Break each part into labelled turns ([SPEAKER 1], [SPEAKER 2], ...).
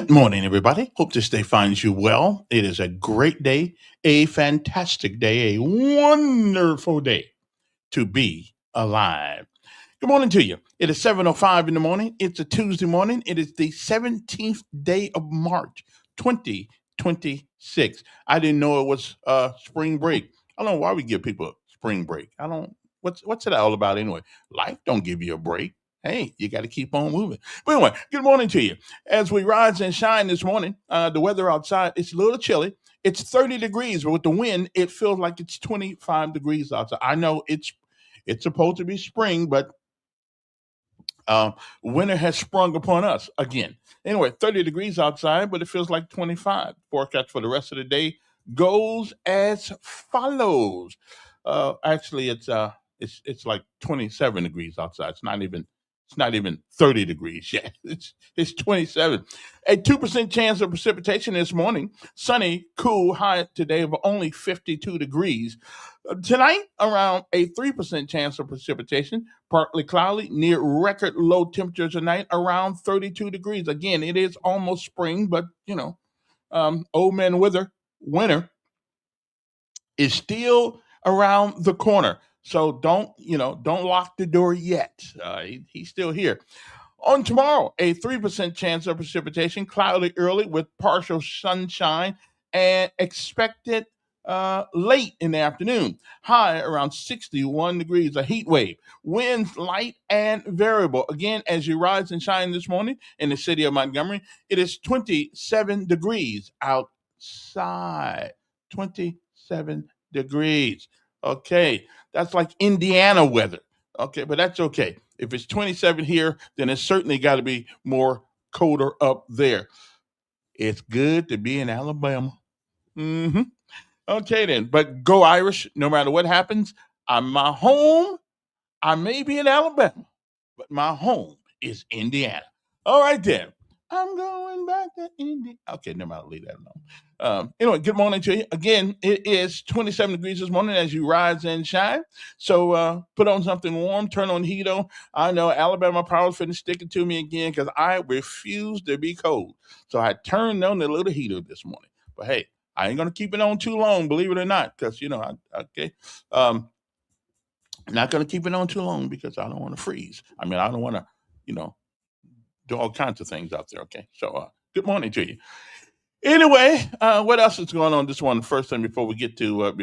[SPEAKER 1] Good morning, everybody. Hope this day finds you well. It is a great day, a fantastic day, a wonderful day to be alive. Good morning to you. It is 7:05 in the morning. It's a Tuesday morning. It is the 17th day of March, 2026. I didn't know it was spring break. I don't know why we give people a spring break. I don't what's it all about anyway? Life don't give you a break. Hey, you got to keep on moving. But anyway, good morning to you. As we rise and shine this morning, the weather outside, it's a little chilly. It's 30 degrees, but with the wind, it feels like it's 25 degrees outside. I know it's supposed to be spring, but uh, winter has sprung upon us again. Anyway, 30 degrees outside, but it feels like 25. Forecast for the rest of the day goes as follows. Actually, it's like 27 degrees outside. It's not even 30 degrees yet. It's 27. A 2% chance of precipitation this morning. Sunny, cool, high today of only 52 degrees. Tonight, around a 3% chance of precipitation. Partly cloudy, near record low temperatures tonight, around 32 degrees. Again, it is almost spring, but old man winter is still around the corner. So don't lock the door yet. He's still here. On tomorrow, a 3% chance of precipitation, cloudy early with partial sunshine, and expected late in the afternoon. High around 61 degrees, a heat wave. Winds light and variable. Again, as you rise and shine this morning in the city of Montgomery, it is 27 degrees outside. 27 degrees. Okay, that's like Indiana weather. Okay, but that's okay. If it's 27 here, then it's certainly got to be more colder up there. It's good to be in Alabama. Hmm. Okay, then. But go Irish, no matter what happens. My home, I may be in Alabama, but my home is Indiana. All right, then. I'm going back to India. Okay, never mind. I'll leave that alone. Anyway, good morning to you. Again, it is 27 degrees this morning as you rise and shine. So put on something warm, turn on the heat on. I know Alabama Power's finna stick it to me again because I refuse to be cold. So I turned on the little heater this morning. But hey, I ain't gonna keep it on too long, believe it or not, because okay. Um, not gonna keep it on too long because I don't want to freeze. I mean, I don't want to, you know, do all kinds of things out there. Okay, so good morning to you. Anyway, what else is going on this one? First thing before we get to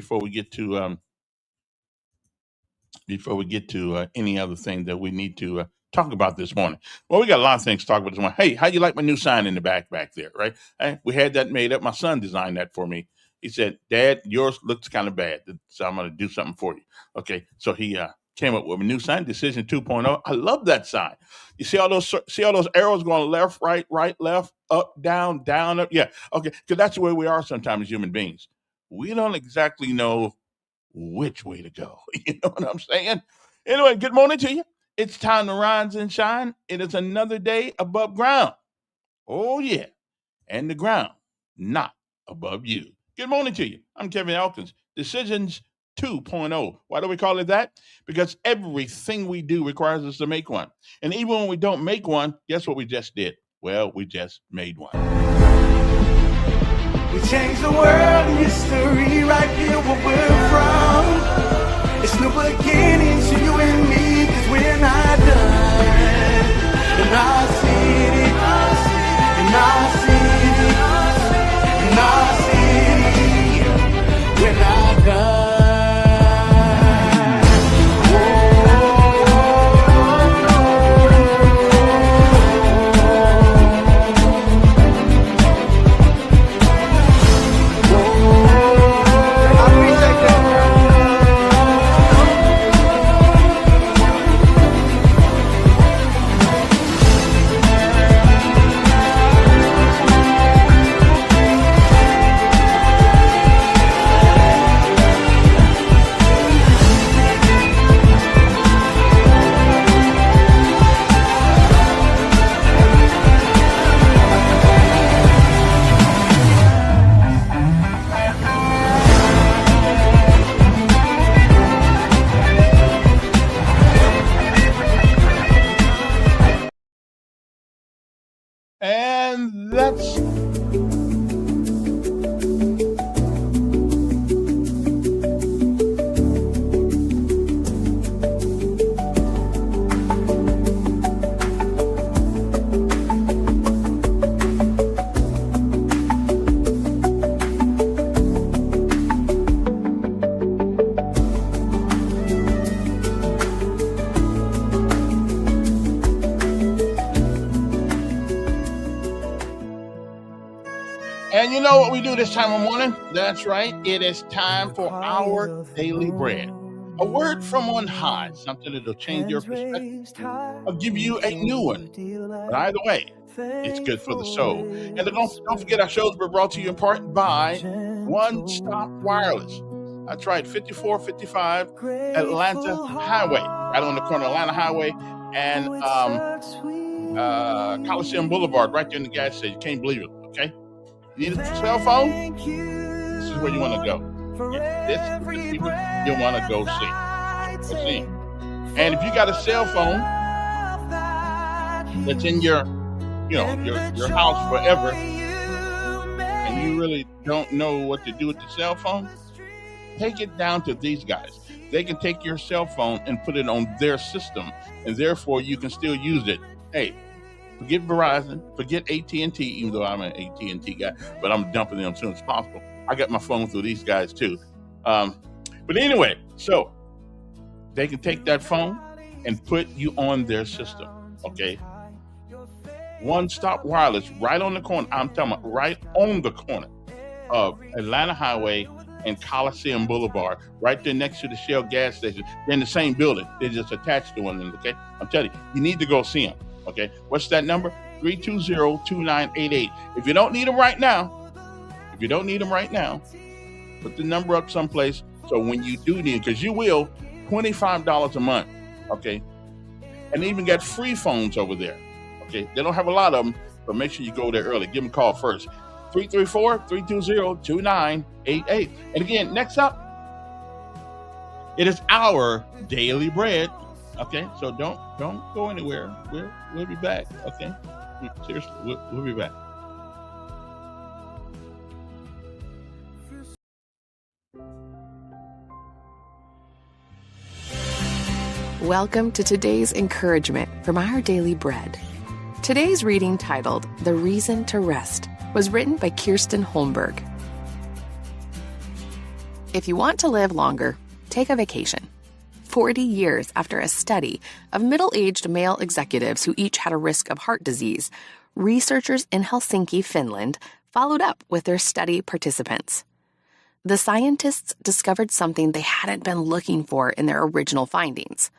[SPEAKER 1] any other thing that we need to talk about this morning. Well, we got a lot of things to talk about this morning. Hey, how you like my new sign in the back there? Right? Hey, we had that made up. My son designed that for me. He said, "Dad, yours looks kind of bad, so I'm going to do something for you." Okay, so he came up with a new sign, Decision 2.0. I love that sign. You see all those arrows going left, right, left, up, down, up. Yeah, okay, because that's the way we are sometimes as human beings. We don't exactly know which way to go. You know what I'm saying? Anyway, good morning to you. It's time to rise and shine. It is another day above ground. Oh, yeah. And the ground not above you. Good morning to you. I'm Kevin Elkins. Decisions 2.0. Why do we call it that? Because everything we do requires us to make one. And even when we don't make one, guess what we just did? Well, we just made one. We changed the world in history right here where we're from. It's new beginnings for you and me, cause we're not done. In our city, in our city, in our city, we're not done. And that's And you know what we do this time of morning? That's right. It is time for our daily bread. A word from on high, something that'll change your perspective. I'll give you a new one. But either way, it's good for the soul. And don't forget our shows were brought to you in part by One Stop Wireless. That's right, 5455 Atlanta Highway, right on the corner of Atlanta Highway and Coliseum Boulevard, right there in the gas station. You can't believe it, okay? You need a cell phone? This is where you want to go. Yeah, this is the people you want to go see. And if you got a cell phone that's in your house forever, and you really don't know what to do with the cell phone, take it down to these guys. They can take your cell phone and put it on their system, and therefore you can still use it. Hey, forget Verizon, forget AT&T, even though I'm an AT&T guy, but I'm dumping them as soon as possible. I got my phone through these guys too. But anyway, so they can take that phone and put you on their system, okay? One Stop Wireless, right on the corner. I'm talking about right on the corner of Atlanta Highway and Coliseum Boulevard, right there next to the Shell gas station. They're in the same building. They're just attached to one another, okay? I'm telling you need to go see them, okay? What's that number? 320-2988. If you don't need them right now, put the number up someplace so when you do need it, because you will, $25 a month, okay? And they even got free phones over there, okay? They don't have a lot of them, but make sure you go there early. Give them a call first. 334-320-2988. And again, next up, it is our daily bread, okay? So don't go anywhere. We'll be back, okay? Seriously, we'll be back.
[SPEAKER 2] Welcome to today's encouragement from Our Daily Bread. Today's reading, titled The Reason to Rest, was written by Kirsten Holmberg. If you want to live longer, take a vacation. 40 years after a study of middle-aged male executives who each had a risk of heart disease, researchers in Helsinki, Finland, followed up with their study participants. The scientists discovered something they hadn't been looking for in their original findings.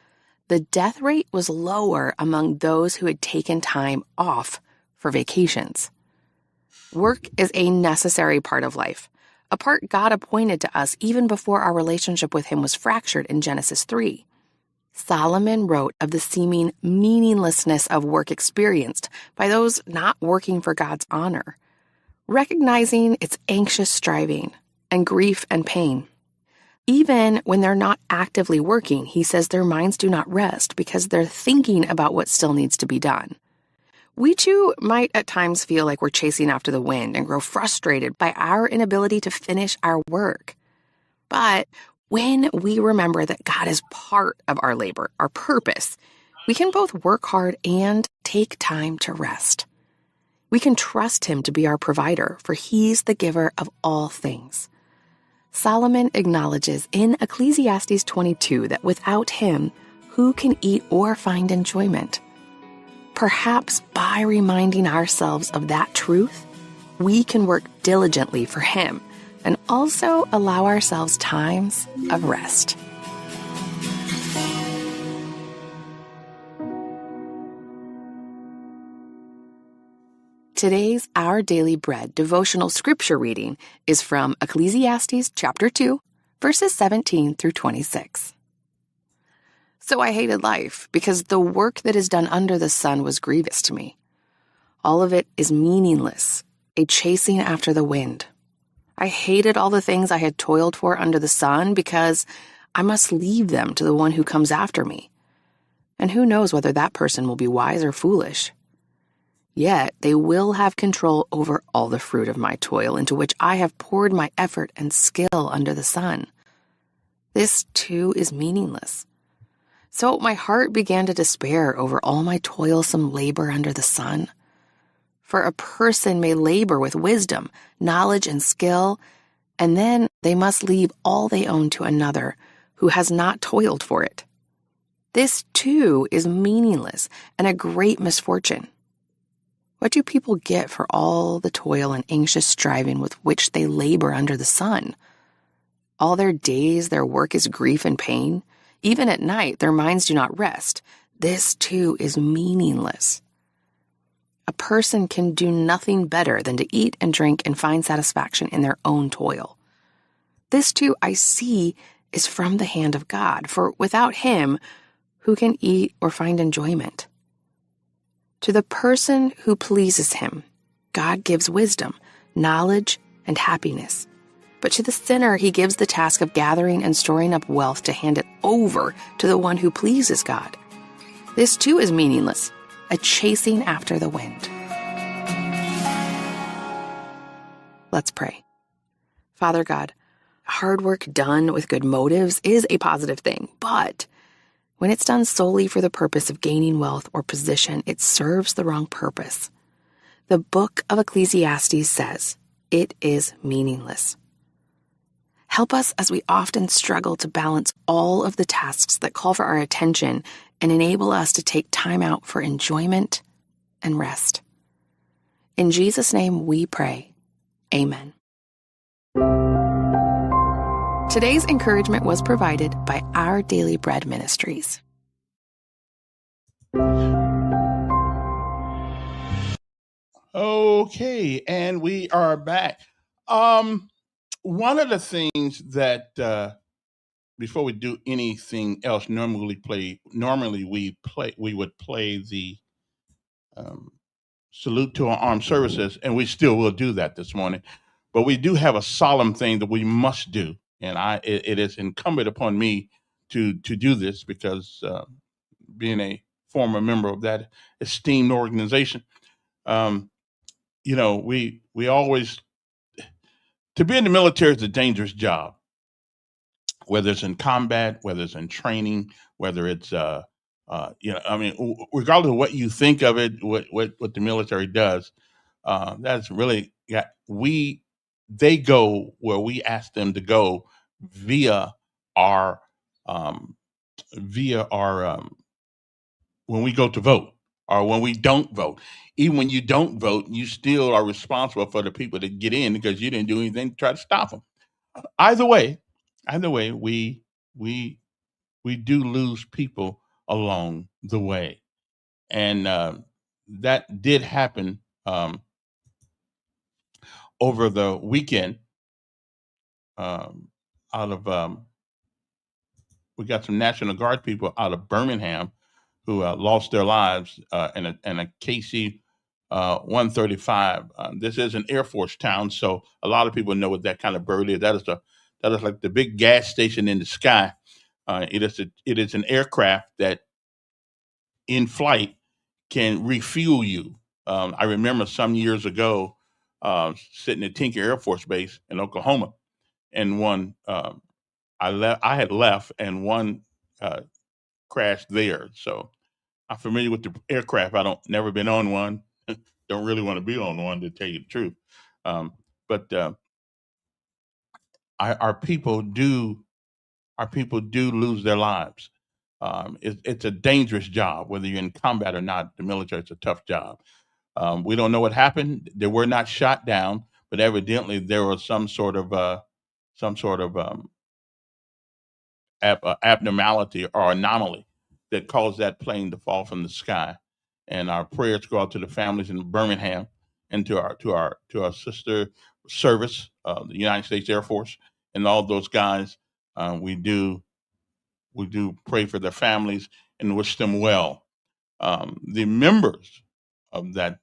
[SPEAKER 2] The death rate was lower among those who had taken time off for vacations. Work is a necessary part of life, a part God appointed to us even before our relationship with Him was fractured in Genesis 3. Solomon wrote of the seeming meaninglessness of work experienced by those not working for God's honor, recognizing its anxious striving and grief and pain. Even when they're not actively working, he says their minds do not rest because they're thinking about what still needs to be done. We too might at times feel like we're chasing after the wind and grow frustrated by our inability to finish our work. But when we remember that God is part of our labor, our purpose, we can both work hard and take time to rest. We can trust Him to be our provider, for He's the giver of all things. Solomon acknowledges in Ecclesiastes 22 that without Him, who can eat or find enjoyment? Perhaps by reminding ourselves of that truth, we can work diligently for Him and also allow ourselves times of rest. Today's Our Daily Bread devotional scripture reading is from Ecclesiastes chapter 2, verses 17 through 26. So I hated life because the work that is done under the sun was grievous to me. All of it is meaningless, a chasing after the wind. I hated all the things I had toiled for under the sun because I must leave them to the one who comes after me. And who knows whether that person will be wise or foolish. Yet they will have control over all the fruit of my toil into which I have poured my effort and skill under the sun. This too is meaningless. So my heart began to despair over all my toilsome labor under the sun. For a person may labor with wisdom, knowledge, and skill, and then they must leave all they own to another who has not toiled for it. This too is meaningless and a great misfortune. What do people get for all the toil and anxious striving with which they labor under the sun? All their days their work is grief and pain. Even at night their minds do not rest. This too is meaningless. A person can do nothing better than to eat and drink and find satisfaction in their own toil. This too, I see, is from the hand of God, for without Him, who can eat or find enjoyment? To the person who pleases Him, God gives wisdom, knowledge, and happiness. But to the sinner, He gives the task of gathering and storing up wealth to hand it over to the one who pleases God. This too is meaningless, a chasing after the wind. Let's pray. Father God, hard work done with good motives is a positive thing, but when it's done solely for the purpose of gaining wealth or position, it serves the wrong purpose. The book of Ecclesiastes says, it is meaningless. Help us as we often struggle to balance all of the tasks that call for our attention and enable us to take time out for enjoyment and rest. In Jesus' name we pray. Amen. Today's encouragement was provided by Our Daily Bread Ministries.
[SPEAKER 1] Okay, and we are back. One of the things that before we do anything else, normally we would play the salute to our armed services, and we still will do that this morning. But we do have a solemn thing that we must do, and it is incumbent upon me to do this because being a former member of that esteemed organization, we always, to be in the military is a dangerous job, whether it's in combat, whether it's in training, whether it's regardless of what you think of it, what the military does, that's really they go where we ask them to go via our um, via our when we go to vote or when we don't vote. Even when you don't vote, you still are responsible for the people that get in because you didn't do anything to try to stop them. Either way, we we we do lose people along the way, and that did happen over the weekend. Out of We got some National Guard people out of Birmingham who lost their lives in a KC 135. This is an Air Force town, so a lot of people know what that kind of bird is. That is like the big gas station in the sky. It is an aircraft that in flight can refuel you. I remember some years ago sitting at Tinker Air Force Base in Oklahoma, and one I had left, and one crashed there. So I'm familiar with the aircraft. I don't never been on one. Don't really want to be on one, to tell you the truth. Um, but our people do lose their lives. It's a dangerous job, whether you're in combat or not. The military is a tough job. We don't know what happened. They were not shot down, but evidently there was some sort of abnormality or anomaly that caused that plane to fall from the sky. And our prayers go out to the families in Birmingham and to our sister service, the United States Air Force, and all those guys. We do pray for their families and wish them well. The members of that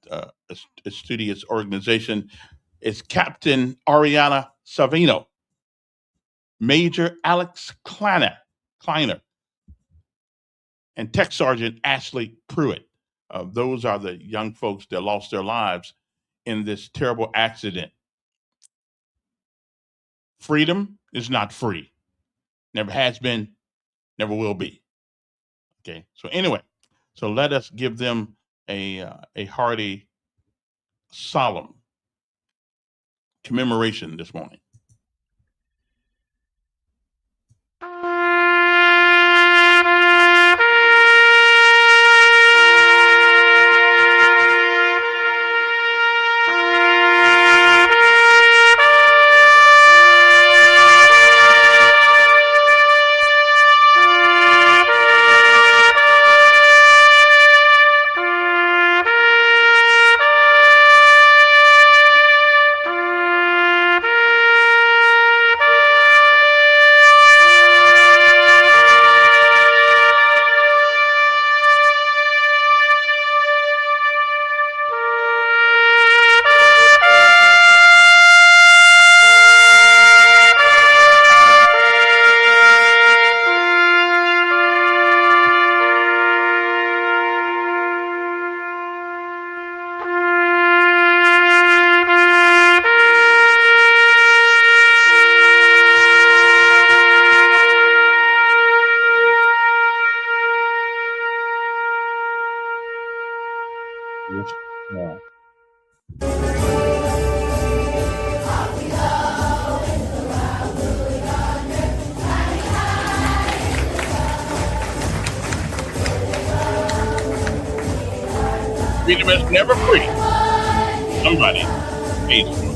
[SPEAKER 1] studious organization is Captain Ariana Savino, Major Alex Kleiner, and Tech Sergeant Ashley Pruitt. Those are the young folks that lost their lives in this terrible accident. Freedom is not free. Never has been, never will be. Okay. So anyway, so let us give them a hearty, solemn commemoration this morning. Yeah. Freedom is never free. Somebody hates for it.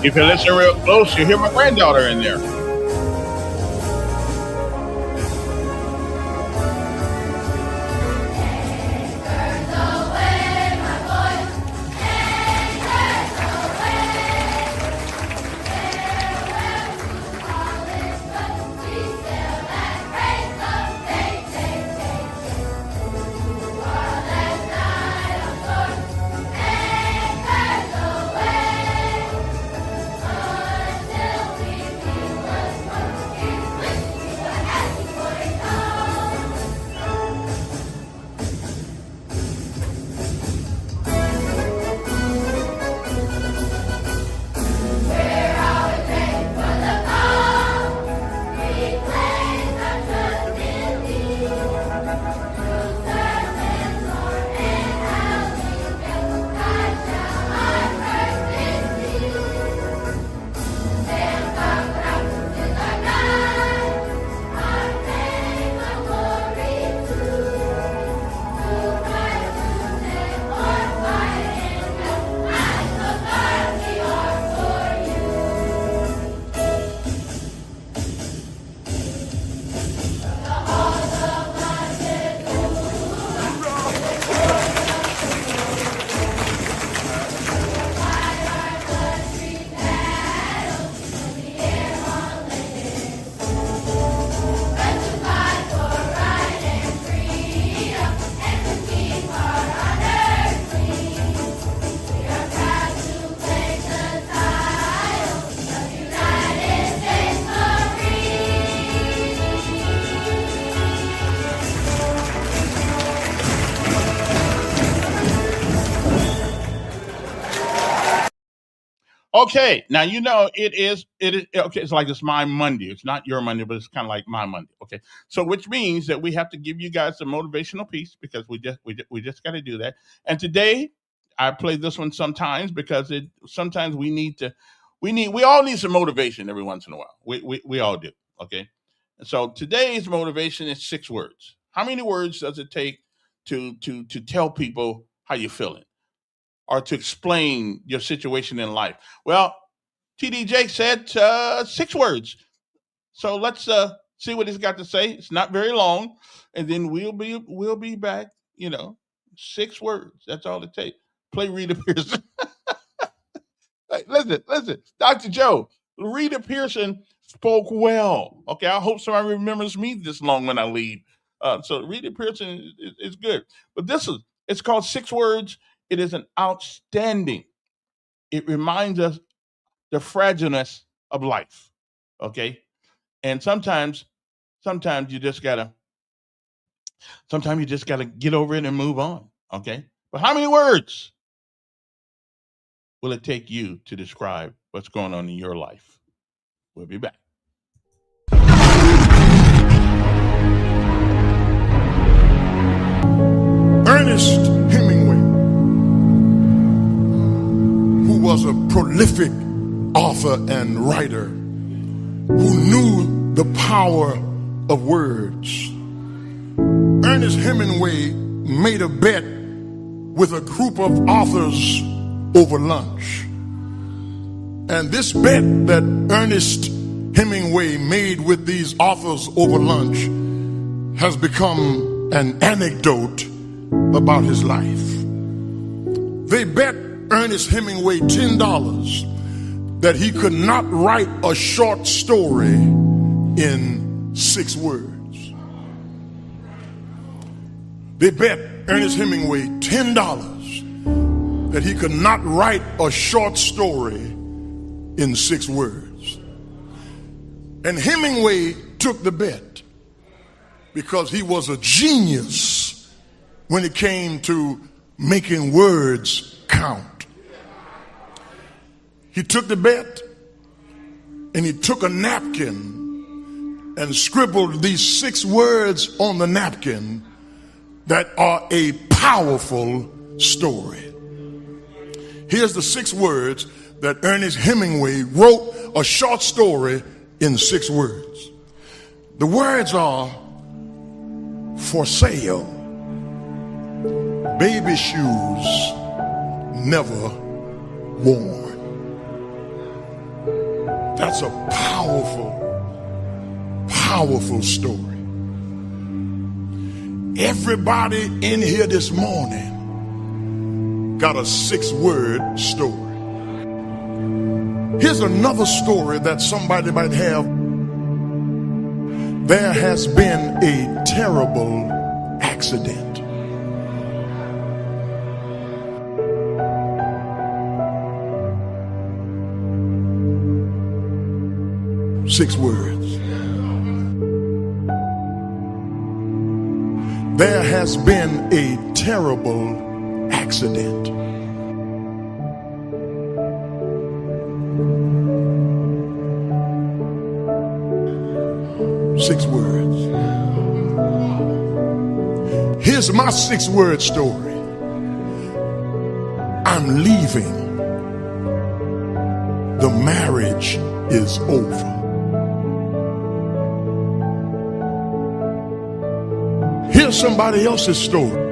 [SPEAKER 1] If you listen real close, you hear my granddaughter in there. Okay, now you know it is okay. It's like it's my Monday. It's not your Monday, but it's kind of like my Monday. Okay, so which means that we have to give you guys a motivational piece because we just got to do that. And today I play this one sometimes because it sometimes we all need some motivation every once in a while. We all do. Okay, and so today's motivation is 6 words. How many words does it take to tell people how you're feeling? or to explain your situation in life? Well, TD Jake said 6 words. So let's see what he's got to say. It's not very long, and then we'll be back. 6 words. That's all it takes. Play Rita Pearson. Hey, listen, Dr. Joe. Rita Pearson spoke well. Okay, I hope somebody remembers me this long when I leave. So Rita Pearson is good, but it's called 6 words. It is an outstanding. It reminds us the fragileness of life. Okay, and sometimes you just gotta get over it and move on. Okay, but how many words will it take you to describe what's going on in your life? We'll be back.
[SPEAKER 3] Ernest Hemingway, who was a prolific author and writer, who knew the power of words. Ernest Hemingway made a bet with a group of authors over lunch. And this bet that Ernest Hemingway made with these authors over lunch has become an anecdote about his life. They bet Ernest Hemingway $10 that he could not write a short story in 6 words. They bet Ernest Hemingway $10 that he could not write a short story in 6 words. And Hemingway took the bet because he was a genius when it came to making words count. He took the bet and he took a napkin and scribbled these 6 words on the napkin that are a powerful story. Here's the 6 words that Ernest Hemingway wrote a short story in 6 words. The words are: for sale, baby shoes never worn. That's a powerful story. Everybody in here this morning got a 6-word story. Here's another story that somebody might have. There has been a terrible accident. Six words. There has been a terrible accident. Six words. Here's my 6-word story. I'm leaving. The marriage is over. Here's somebody else's story.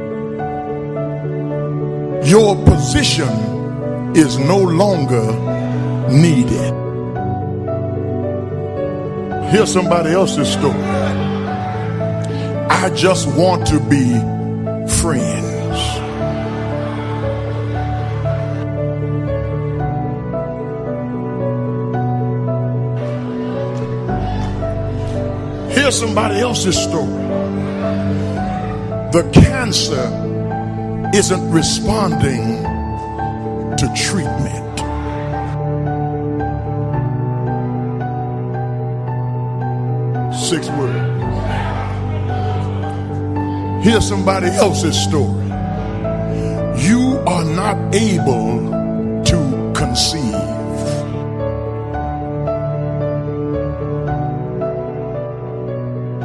[SPEAKER 3] Your position is no longer needed. Here's somebody else's story. I just want to be friends. Here's somebody else's story. The cancer isn't responding to treatment. Six words. Here's somebody else's story. You are not able to conceive.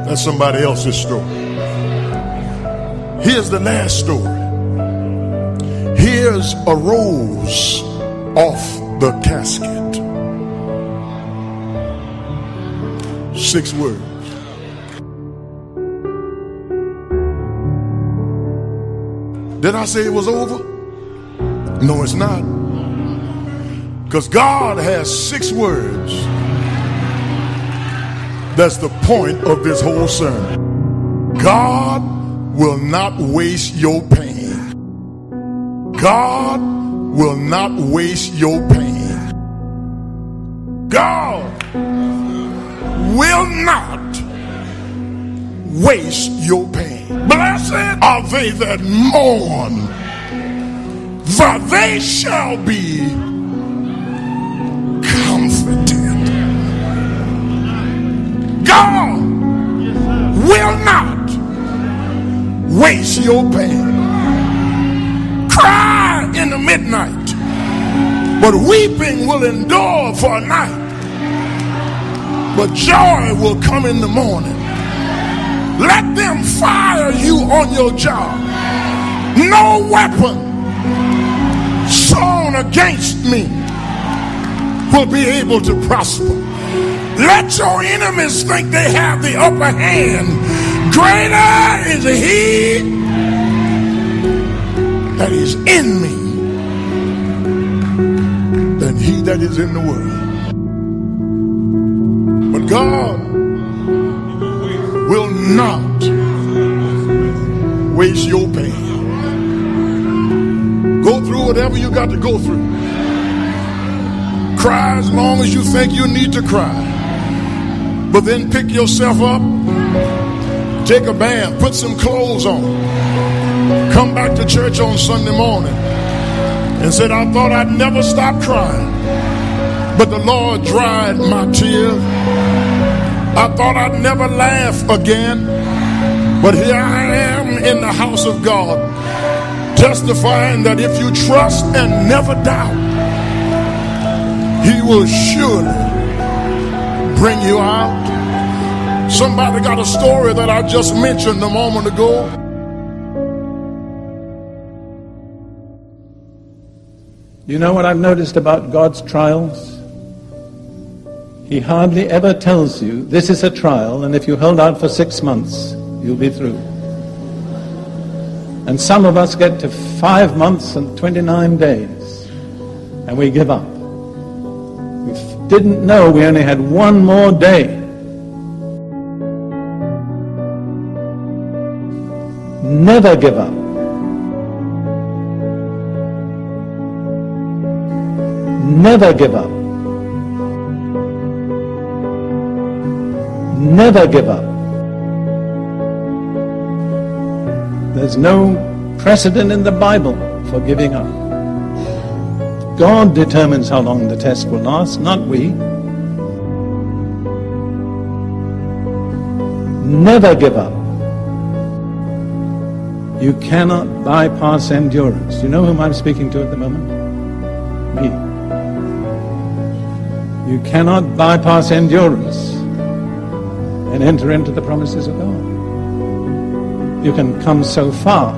[SPEAKER 3] That's somebody else's story. Here's the last story. Here's a rose off the casket. 6 words. Did I say it was over? No, it's not. Because God has 6 words. That's the point of this whole sermon. God will not waste your pain. God will not waste your pain. God will not waste your pain. Blessed are they that mourn, for they shall be comforted. God will not waste your pain. Cry in the midnight, but weeping will endure for a night. But joy will come in the morning. Let them fire you on your job. No weapon sown against me will be able to prosper. Let your enemies think they have the upper hand. Greater is he that is in me than he that is in the world. But God will not waste your pain. Go through whatever you got to go through. Cry as long as you think you need to cry. But then pick yourself up, take a bath, put some clothes on, come back to church on Sunday morning and said, I thought I'd never stop crying, but the Lord dried my tears. I thought I'd never laugh again, but here I am in the house of God, testifying that if you trust and never doubt, he will surely bring you out. Somebody got a story that I just mentioned a moment ago.
[SPEAKER 4] You know what I've noticed about God's trials? He hardly ever tells you, this is a trial, and if you hold out for 6 months, you'll be through. And some of us get to 5 months and 29 days, and we give up. We didn't know we only had 1 more day. Never give up. Never give up. Never give up. There's no precedent in the Bible for giving up. God determines how long the test will last, not we. Never give up. You cannot bypass endurance. You know whom I'm speaking to at the moment? Me. You cannot bypass endurance and enter into the promises of God. You can come so far,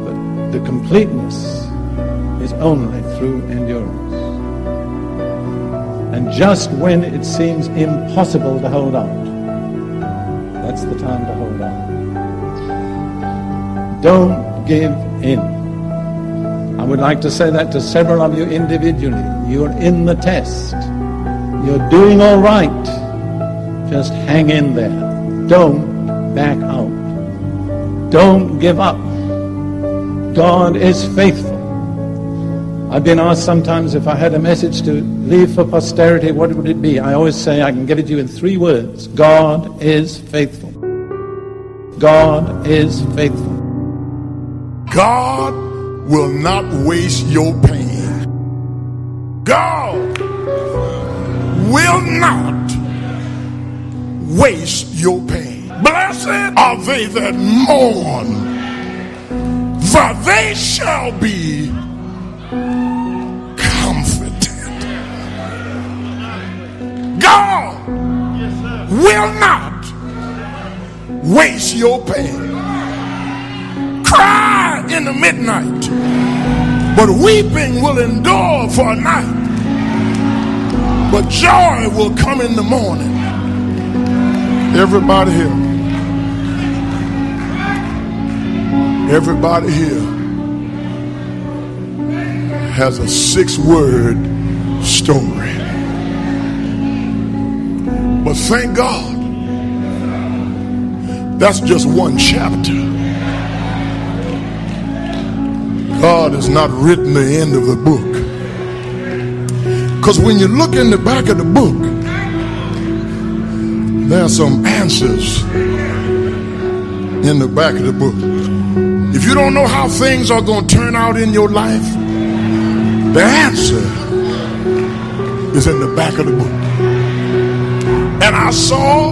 [SPEAKER 4] but the completeness is only through endurance. And just when it seems impossible to hold out, that's the time to hold on. Don't give in. I would like to say that to several of you individually. You're in the test. You're doing all right. Just hang in there. Don't back out. Don't give up. God is faithful. I've been asked sometimes if I had a message to leave for posterity, what would it be? I always say I can give it to you in 3 words. God is faithful. God is faithful.
[SPEAKER 3] God will not waste your pain. God will not waste your pain. Blessed are they that mourn, for they shall be comforted. God will not waste your pain. Cry in the midnight, but weeping will endure for a night. But joy will come in the morning. Everybody here. Everybody here. has a 6-word story. But thank God, that's just one chapter. God has not written the end of the book. Because when you look in the back of the book, there are some answers in the back of the book. If you don't know how things are going to turn out in your life, the answer is in the back of the book. And I saw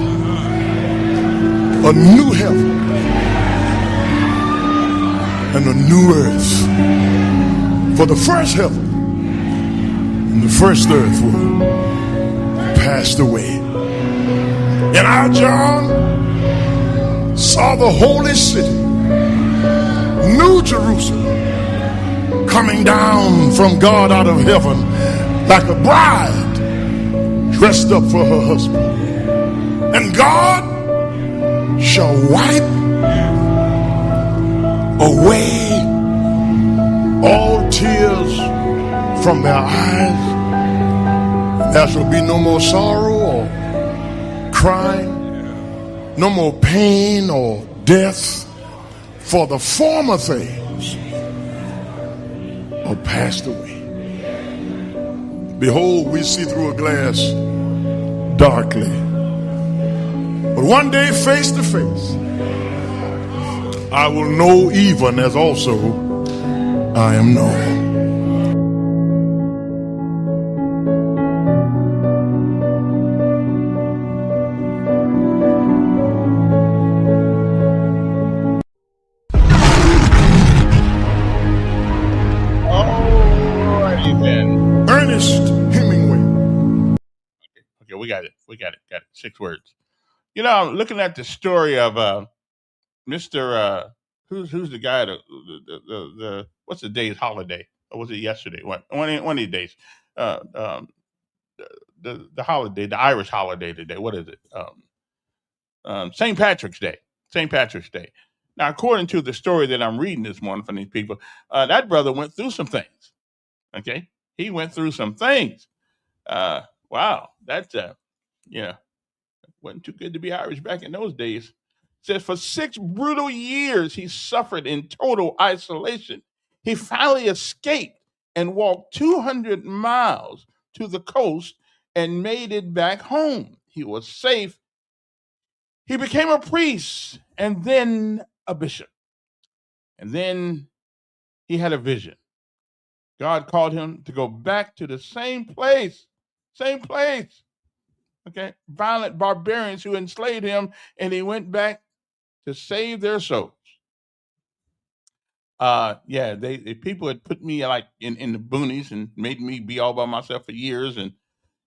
[SPEAKER 3] a new heaven and a new earth. For the first heaven and the first earth were passed away. And I, John, saw the holy city, New Jerusalem, coming down from God out of heaven like a bride dressed up for her husband. And God shall wipe away all tears from their eyes. There shall be no more sorrow or crying, no more pain or death, for the former things are passed away. Behold, we see through a glass darkly, but one day face to face I will know, even as also I am known. Ernest Hemingway.
[SPEAKER 1] Okay, we got it. Got it. 6 words. You know, I'm looking at the story of Mr. Who's the guy? The what's the day's holiday? Or was it yesterday? One of these days. Uh, um, the holiday, the Irish holiday today. What is it? St. Patrick's Day. St. Patrick's Day. Now, according to the story that I'm reading this morning from these people, that brother went through some things. Okay, he went through some things. Wow, that's wasn't too good to be Irish back in those days. Says for 6 brutal years he suffered in total isolation. He finally escaped and walked 200 miles to the coast and made it back home. He was safe. He became a priest and then a bishop. And then he had a vision. God called him to go back to the same place. Okay, violent barbarians who enslaved him, and he went back to save their souls. Yeah, they people had put me like in the boonies and made me be all by myself for years, and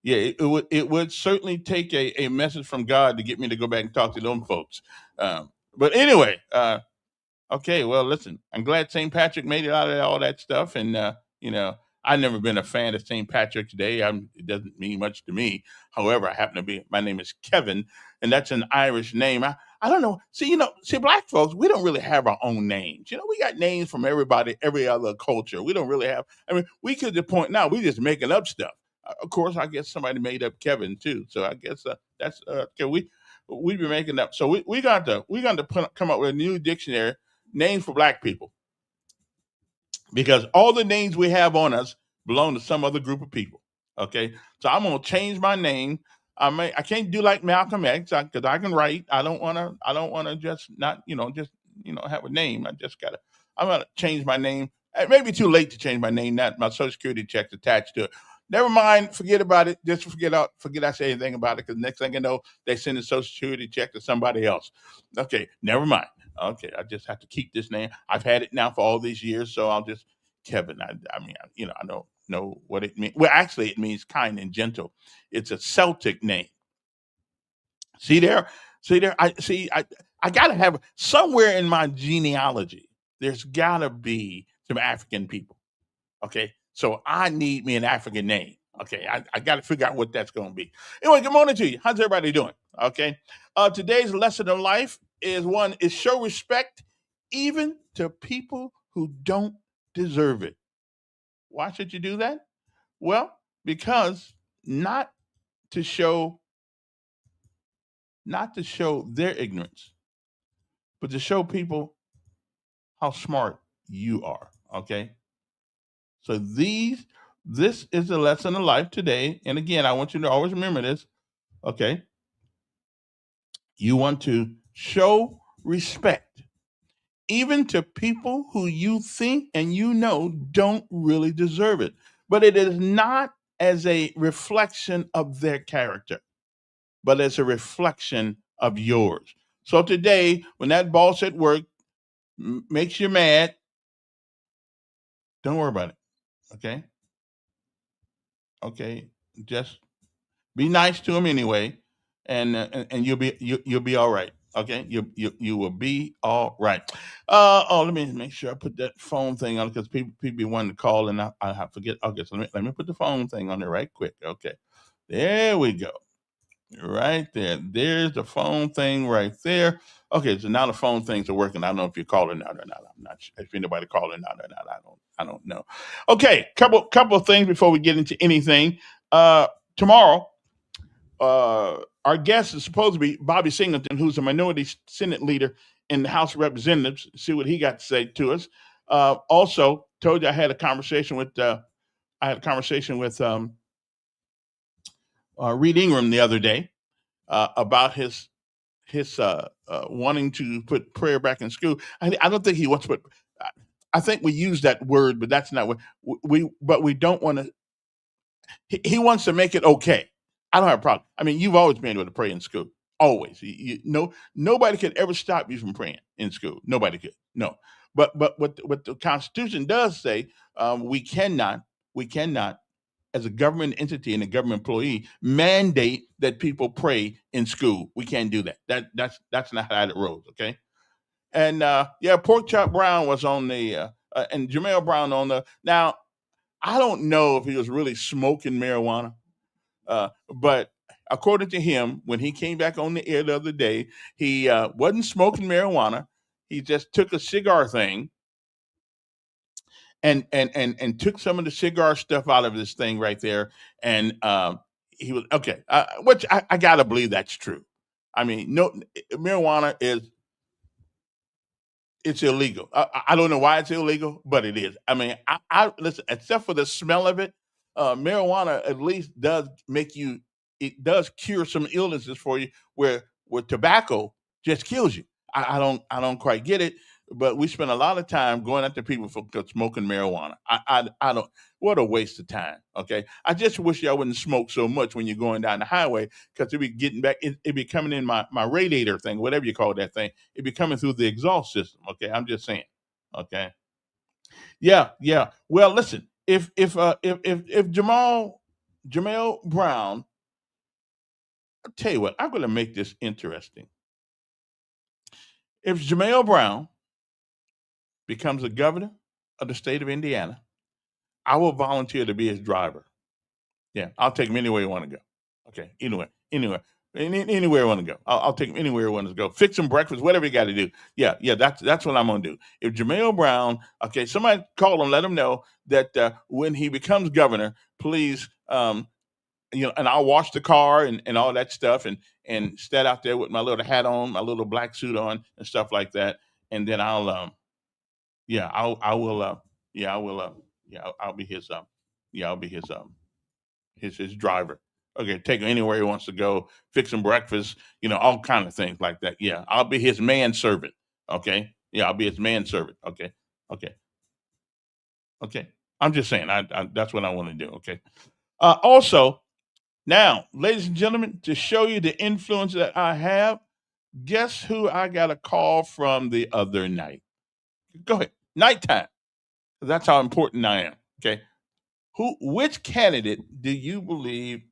[SPEAKER 1] yeah, it would certainly take a message from God to get me to go back and talk to them folks. But anyway, okay, well, listen, I'm glad St. Patrick made it out of all that stuff, and I've never been a fan of St. Patrick's Day. It doesn't mean much to me. However, I happen to be. My name is Kevin, and that's an Irish name. I don't know. See, black folks, we don't really have our own names. We got names from everybody, every other culture. We don't really have. I mean, we could the point now. We just making up stuff. Of course, I guess somebody made up Kevin too. So I guess that's okay. We be making up. So we got to come up with a new dictionary names for black people, because all the names we have on us belong to some other group of people. Okay, so I'm gonna change my name. I can't do like Malcolm X because I can write. I don't wanna just not just have a name. I'm gonna change my name. It may be too late to change my name. Not my Social Security check's attached to it. Never mind. Forget about it. Just forget I say anything about it, because next thing I know, they send a Social Security check to somebody else. Okay, never mind. Okay, I just have to keep this name. I've had it now for all these years, so I'll just Kevin. I mean, I don't know what it means. Well, actually, it means kind and gentle. It's a Celtic name. See there, see there. I gotta have somewhere in my genealogy. There's gotta be some African people. Okay, so I need me an African name. Okay, I got to figure out what that's going to be. Anyway, good morning to you. How's everybody doing? Okay, today's lesson of life is show respect even to people who don't deserve it. Why should you do that? Well, because not to show not to show their ignorance, but to show people how smart you are. Okay. So this is a lesson of life today. And again, I want you to always remember this. Okay. You want to show respect, even to people who you think and you know don't really deserve it. But it is not as a reflection of their character, but as a reflection of yours. So today, when that boss at work makes you mad, don't worry about it. Okay. Okay. Just be nice to him anyway, and you'll be all right. Okay, you will be all right. Oh, let me make sure I put that phone thing on because people be wanting to call and I forget. Okay, so let me put the phone thing on there right quick. Okay, there we go. Right there. There's the phone thing right there. Okay, so now the phone things are working. I don't know if you're calling out or not. I'm not sure if anybody calling out or not. I don't know. Okay, couple of things before we get into anything. Tomorrow, our guest is supposed to be Bobby Singleton, who's a minority Senate leader in the House of Representatives. See what he got to say to us. Also, told you I had a conversation with Reed Ingram the other day about his wanting to put prayer back in school. I don't think he wants to put. I think we use that word, but that's not what we don't want to. He wants to make it okay. I don't have a problem. I mean, you've always been able to pray in school. Always. Nobody could ever stop you from praying in school. Nobody could. No. But what the Constitution does say, we cannot, as a government entity and a government employee, mandate that people pray in school. We can't do that. That's not how it rolls. Okay. And Pork Chop Brown was on the and Jamel Brown on the. Now, I don't know if he was really smoking marijuana, but according to him, when he came back on the air the other day, he wasn't smoking marijuana. He just took a cigar thing and took some of the cigar stuff out of this thing right there, and he was okay. Which I gotta believe that's true. I mean, no, marijuana is it's illegal. I don't know why it's illegal, but it is. I mean, I listen. Except for the smell of it, marijuana at least does make you. It does cure some illnesses for you, where tobacco just kills you. I don't quite get it, but we spend a lot of time going after people for smoking marijuana. I don't. What a waste of time. Okay, I just wish y'all wouldn't smoke so much when you're going down the highway because it be getting back. It be coming in my radiator thing, whatever you call that thing. It be coming through the exhaust system. Okay, I'm just saying. Okay, yeah, yeah. Well, listen, if Jamel Brown, I'll tell you what, I'm going to make this interesting. If Jamel Brown becomes the governor of the state of Indiana, I will volunteer to be his driver. Yeah, I'll take him anywhere you want to go. Okay, anywhere I want to go. I'll take him anywhere I want to go. Fix him breakfast, whatever you got to do. Yeah, yeah, that's what I'm gonna do. If Jamel Brown, okay, somebody call him, let him know that when he becomes governor, please, and I'll wash the car and all that stuff, and stand out there with my little hat on, my little black suit on, and stuff like that, and then I will, I'll be his, I'll be his driver. Okay, take him anywhere he wants to go, fix him breakfast, all kind of things like that. Yeah, I'll be his manservant. Okay, yeah, I'll be his manservant. Okay, okay, okay. I'm just saying, that's what I want to do. Okay. Also, now, ladies and gentlemen, to show you the influence that I have, guess who I got a call from the other night? Go ahead, nighttime. That's how important I am. Okay, which candidate do you believe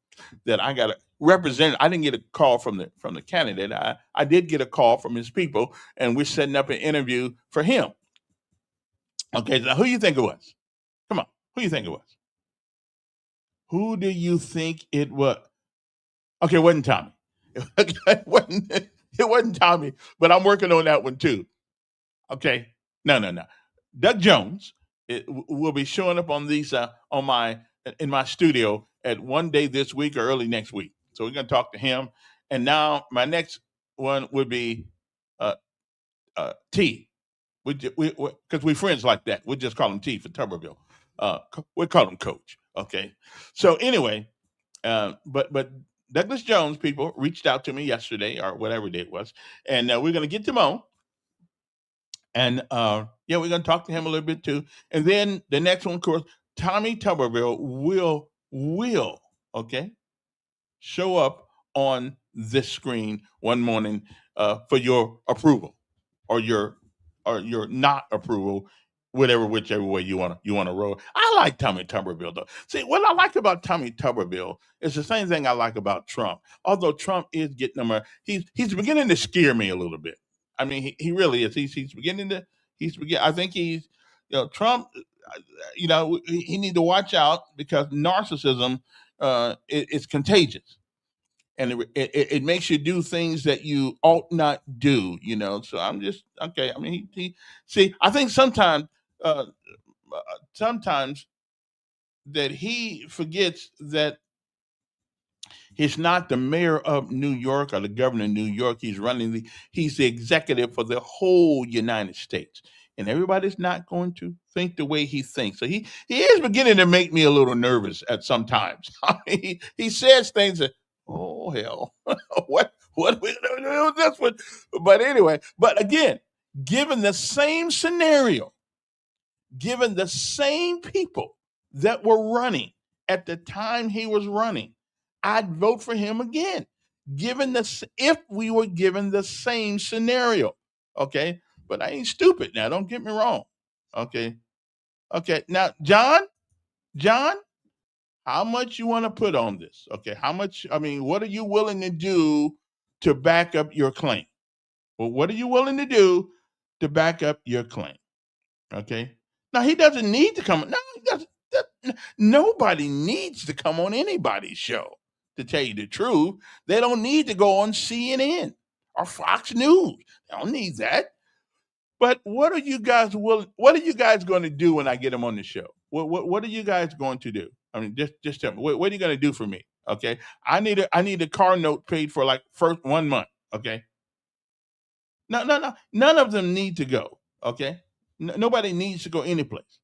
[SPEAKER 1] that I got a representative? I didn't get a call from the candidate. I did get a call from his people, and we're setting up an interview for him. Okay, now who do you think it was? Come on, who do you think it was? Who do you think it was? Okay, it wasn't Tommy. It wasn't Tommy, but I'm working on that one too. Okay, no. Doug Jones. will be showing up on these in my studio at one day this week or early next week. So we're going to talk to him. And now my next one would be uh, T. Because we friends like that. We just call him T for Tuberville. We call him Coach. Okay. So anyway, but Douglas Jones people reached out to me yesterday or whatever day it was, and we're going to get them on. And yeah, we're going to talk to him a little bit too. And then the next one, of course, Tommy Tuberville will okay show up on this screen one morning for your approval or your not approval, whichever way you want to roll. I like Tommy Tuberville though. See, what I like about Tommy Tuberville is the same thing I like about Trump. Although Trump is getting them, he's beginning to scare me a little bit. I mean, he really is. He's beginning to I think he's Trump. He need to watch out because narcissism is contagious and it makes you do things that you ought not do, So I'm just okay. I mean, he see. I think uh, sometimes that he forgets that he's not the mayor of New York or the governor of New York. He's the executive for the whole United States. And everybody's not going to think the way he thinks. So he is beginning to make me a little nervous at sometimes. I mean, he says things that, oh hell, what we that's what. But anyway, but again, given the same scenario, given the same people that were running at the time he was running, I'd vote for him again. If we were given the same scenario, okay. But I ain't stupid now. Don't get me wrong, okay. Okay, now John, how much you want to put on this? Okay, how much? I mean, what are you willing to do to back up your claim? Well, what are you willing to do to back up your claim? Okay. Now he doesn't need to come. No, he doesn't. Nobody needs to come on anybody's show. To tell you the truth, they don't need to go on CNN or Fox News. They don't need that. But what are you guys going to do when I get them on the show? What are you guys going to do? I mean, just tell me. What are you going to do for me? Okay. I need a car note paid for like first 1 month. Okay. No. None of them need to go. Okay. Nobody needs to go anyplace.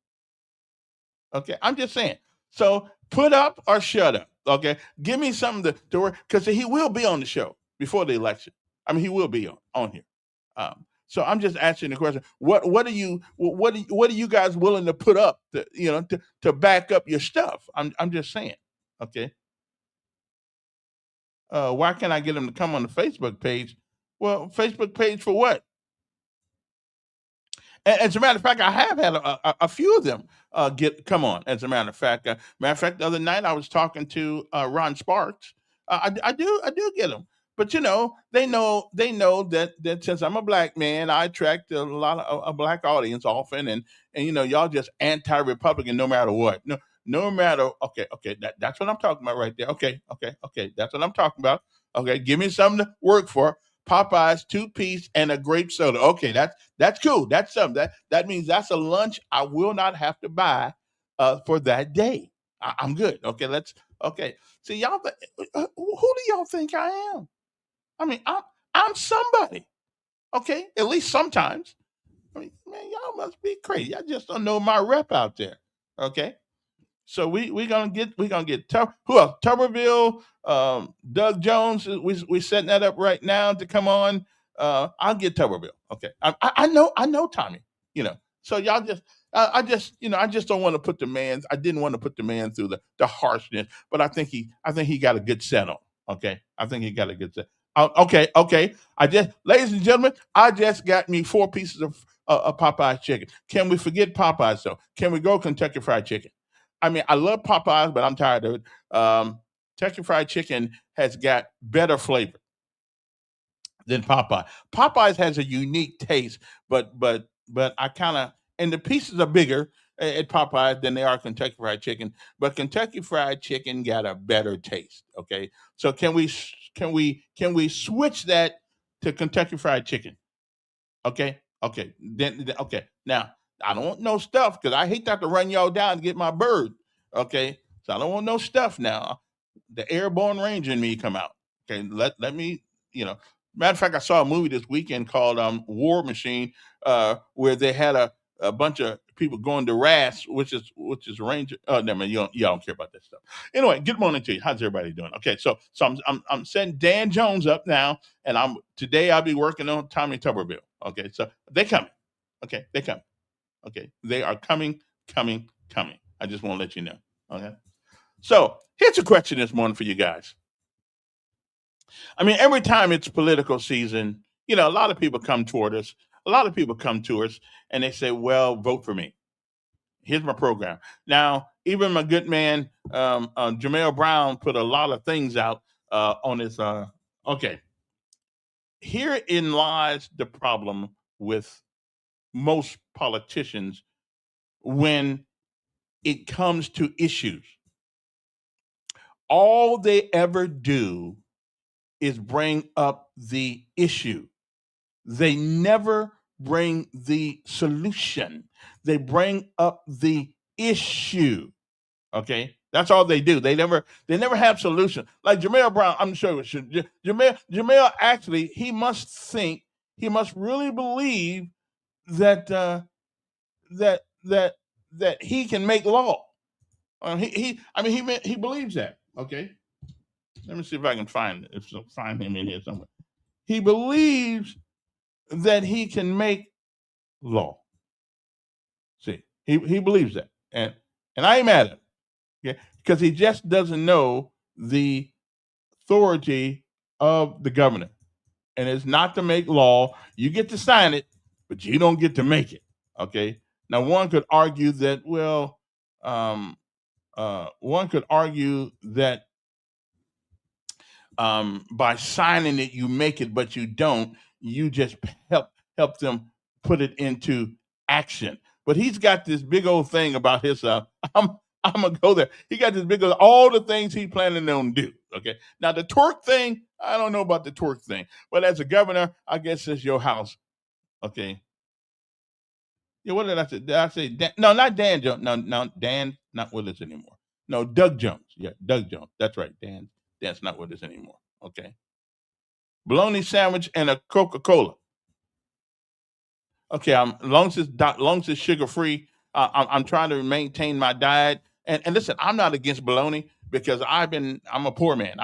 [SPEAKER 1] Okay. I'm just saying. So put up or shut up. Okay. Give me something to work because he will be on the show before the election. I mean, he will be on here. So I'm just asking the question: what are you guys willing to put up to back up your stuff? I'm just saying. Okay. Why can't I get them to come on the Facebook page? Well, Facebook page for what? As a matter of fact, I have had a few of them come on. As a matter of fact, the other night I was talking to Ron Sparks. I do get them, but they know that since I'm a black man, I attract a lot of a black audience often, and y'all just anti-Republican no matter what. No matter. Okay, that's what I'm talking about right there. Okay, that's what I'm talking about. Okay, give me something to work for. Popeyes 2-piece and a grape soda. Okay, that's cool. That's something that means that's a lunch I will not have to buy for that day. I'm good. Okay, okay. See y'all. Who do y'all think I am? I mean, I'm somebody. Okay, at least sometimes. I mean, man, y'all must be crazy. I just don't know my rep out there. Okay. So we gonna get who else? Tuberville, Doug Jones. We setting that up right now to come on. I'll get Tuberville. Okay, I know Tommy. So y'all just I just don't want to put the man. I didn't want to put the man through the harshness, but I think he got a good set on. Okay, I think he got a good set. Okay. Ladies and gentlemen, I just got me 4 pieces of Popeye's chicken. Can we forget Popeyes though? Can we go Kentucky Fried Chicken? I mean, I love Popeyes, but I'm tired of it. Kentucky Fried Chicken has got better flavor than Popeye. Popeyes has a unique taste, but I kind of and the pieces are bigger at Popeyes than they are Kentucky Fried Chicken. But Kentucky Fried Chicken got a better taste. Okay, so can we switch that to Kentucky Fried Chicken? Okay. Then okay. Now I don't want no stuff because I hate to have to run y'all down to get my bird. Okay, so I don't want no stuff now. The airborne ranger in me come out. Okay, let me, you know. Matter of fact, I saw a movie this weekend called War Machine, where they had a bunch of people going to RAS, which is Ranger. Oh, never mind. Y'all don't care about that stuff. Anyway, good morning to you. How's everybody doing? Okay, so I'm setting Dan Jones up now, and today I'll be working on Tommy Tuberville. Okay, so they coming. Okay, they coming. Okay, they are coming. I just want to let you know. Okay, so here's a question this morning for you guys. I mean, every time it's political season, a lot of people come toward us. A lot of people come to us and they say, well, vote for me. Here's my program. Now, even my good man, Jamel Brown, put a lot of things out on his. Okay. Herein lies the problem with most politicians when it comes to issues. All they ever do is bring up the issue. They never bring the solution. They bring up the issue. Okay, that's all they do. They never have solution. Like Jamel Brown, I'm sure it should. Jamel actually, he must really believe that that he can make law. He believes that. Okay, let me see if I can find him in here somewhere. He believes that he can make law. See, he believes that, and I ain't mad at him, yeah, because he just doesn't know the authority of the governor, and it's not to make law. You get to sign it, but you don't get to make it. Okay. Now, one could argue that by signing it you make it, but you don't. You just help them put it into action. But he's got this big old thing about his. I'm gonna go there. He got this big old all the things he's planning on do. Okay. Now the twerk thing, I don't know about the twerk thing, but as a governor, I guess it's your house. Okay. Yeah. What did I say? Did I say Dan? No, not Dan Jones. No, Dan not with us anymore. No, Doug Jones. Yeah, Doug Jones. That's right. Dan's not with us anymore. Okay. Bologna sandwich and a Coca-Cola. Okay, long as it's sugar free, I'm trying to maintain my diet. And listen, I'm not against bologna because I'm a poor man.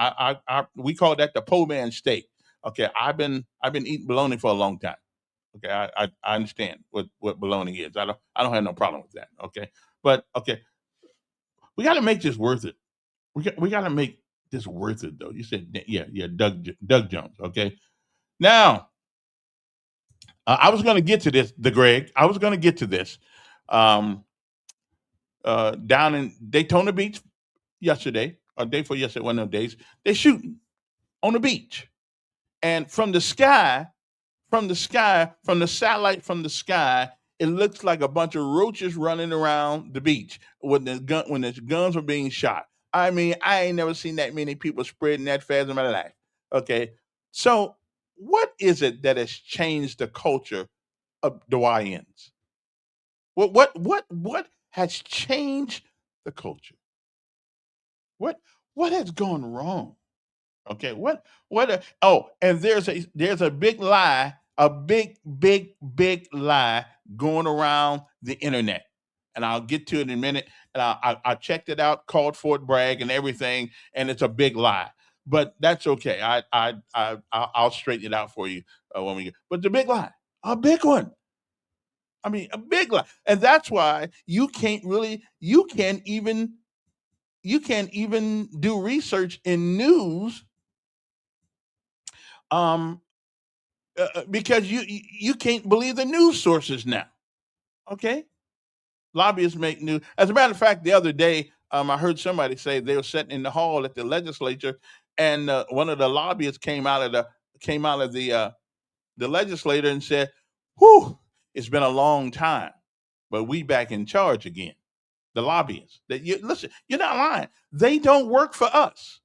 [SPEAKER 1] We call that the poor man steak. Okay, I've been eating bologna for a long time. Okay, I understand what bologna is. I don't have no problem with that. Okay, but okay, we got to make this worth it. We got to make this worth it though. You said yeah, Doug Jones. Okay, now. I was going to get to this, Greg. I was going to get to this. Down in Daytona Beach yesterday, or day before yesterday, one of those days, they're shooting on the beach. And from the satellite from the sky, it looks like a bunch of roaches running around the beach when the guns were being shot. I mean, I ain't never seen that many people spreading that fast in my life. Okay. So what is it that has changed the culture of the YNs? What has changed the culture? What has gone wrong? Okay, and there's a big lie, a big lie going around the internet, and I'll get to it in a minute. And I checked it out, called Fort Bragg and everything, and it's a big lie. But that's okay. I'll straighten it out for you when we get. But the big lie, a big one. I mean, a big lie, and that's why you can't even do research in news, because you can't believe the news sources now. Okay, lobbyists make news. As a matter of fact, the other day, I heard somebody say they were sitting in the hall at the legislature, and one of the lobbyists came out of the legislature and said, "Whew, it's been a long time, but we back in charge again." The lobbyists. Listen, you're not lying. They don't work for us.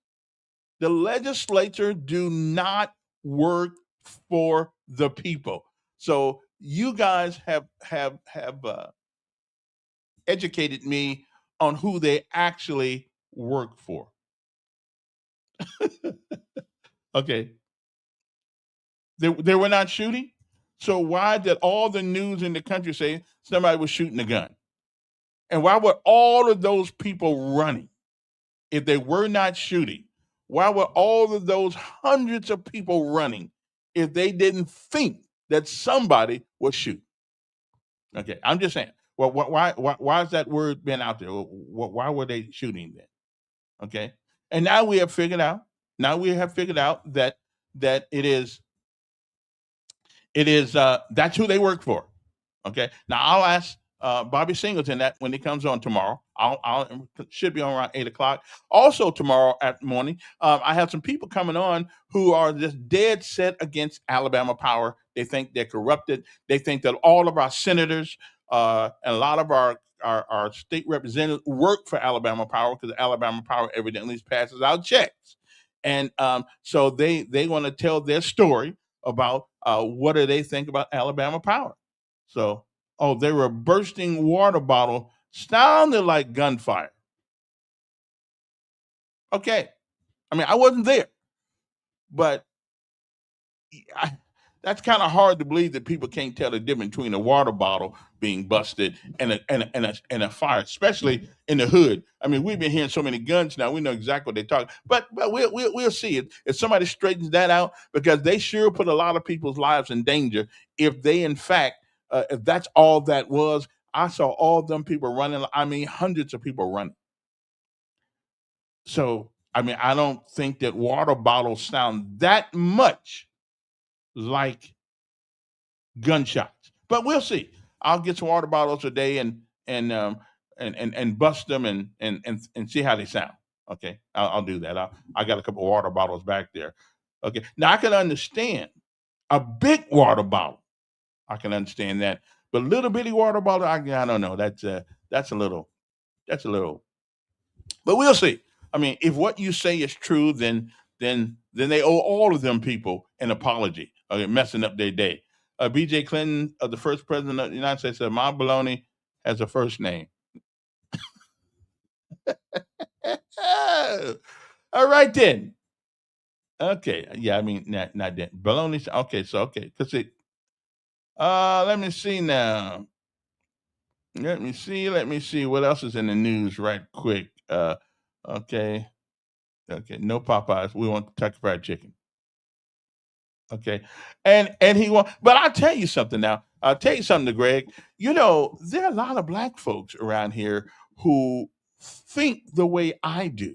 [SPEAKER 1] The legislature do not work for the people. So you guys have educated me on who they actually work for. Okay. They were not shooting. So why did all the news in the country say somebody was shooting a gun? And why were all of those people running if they were not shooting? Why were all of those hundreds of people running if they didn't think that somebody was shooting? Okay, I'm just saying. Well, why has that word been out there? Why were they shooting then? Okay, and now we have figured out. Now we have figured out that it is that's who they work for. Okay. Now I'll ask Bobby Singleton that when he comes on tomorrow. I'll should be on around 8 o'clock. Also tomorrow at morning, I have some people coming on who are just dead set against Alabama Power. They think they're corrupted. They think that all of our senators and a lot of our state representatives work for Alabama Power because Alabama Power evidently passes out checks. And so they want to tell their story about what do they think about Alabama Power. So, oh, they were bursting water bottle, sounded like gunfire. Okay, I mean I wasn't there, but I, that's kind of hard to believe that people can't tell the difference between a water bottle being busted and a fire, especially in the hood. I mean, we've been hearing so many guns now; we know exactly what they're talking. But we'll see it if somebody straightens that out because they sure put a lot of people's lives in danger if they, in fact, if that's all that was. I saw all them people running. I mean, hundreds of people running. So, I mean, I don't think that water bottles sound that much like gunshots. But we'll see. I'll get some water bottles today and bust them and see how they sound. Okay, I'll do that. I got a couple of water bottles back there. Okay, now I can understand a big water bottle. I can understand that, but little bitty water bottle, I don't know. That's a little that's a little. But we'll see. I mean, if what you say is true, then they owe all of them people an apology. Messing up their day. B.J. Clinton, the first president of the United States, said, "My baloney has a first name." All right then. Okay, yeah, I mean, not then. Baloney. Okay, so okay, because it. Let me see now. Let me see. Let me see what else is in the news right quick. Okay, okay. No Popeyes. We want Kentucky Fried Chicken. Okay, and he want. But I'll tell you something now. I'll tell you something, Greg. You know, there are a lot of black folks around here who think the way I do,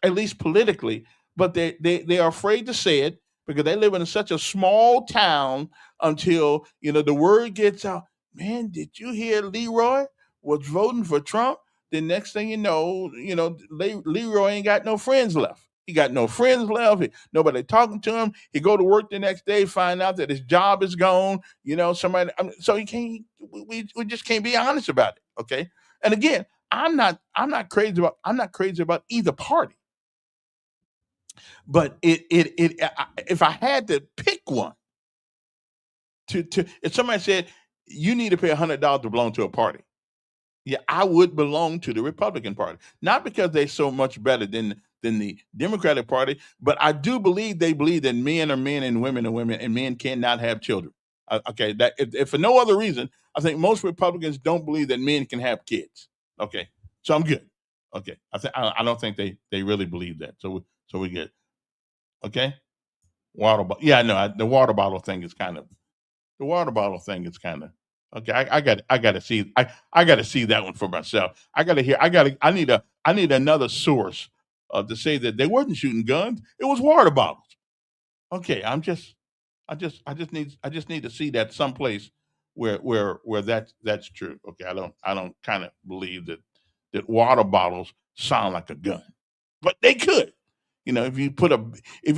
[SPEAKER 1] at least politically, but they are afraid to say it because they live in such a small town until the word gets out. Man, did you hear Leroy was voting for Trump? The next thing Leroy ain't got no friends left. He got no friends left. Nobody talking to him. He go to work the next day, find out that his job is gone. Somebody. So he can't. We just can't be honest about it. Okay. And again, I'm not crazy about. I'm not crazy about either party. But if I had to pick one, to if somebody said you need to pay $100 to belong to a party, yeah, I would belong to the Republican Party, not because they're so much better than the Democratic Party, but I do believe they believe that men are men and women are women, and men cannot have children. Okay, that if for no other reason, I think most Republicans don't believe that men can have kids. Okay, so I'm good. Okay, I don't think they really believe that. So we're good. Okay. Water bottle. Yeah, no, the water bottle thing is kind of the water bottle thing is kind of okay. I got to see. I got to see that one for myself. I got to hear. I need another source to say that they wasn't shooting guns. It was water bottles. Okay, I just need to see that someplace where that's true. Okay, I don't kind of believe that water bottles sound like a gun, but they could. If you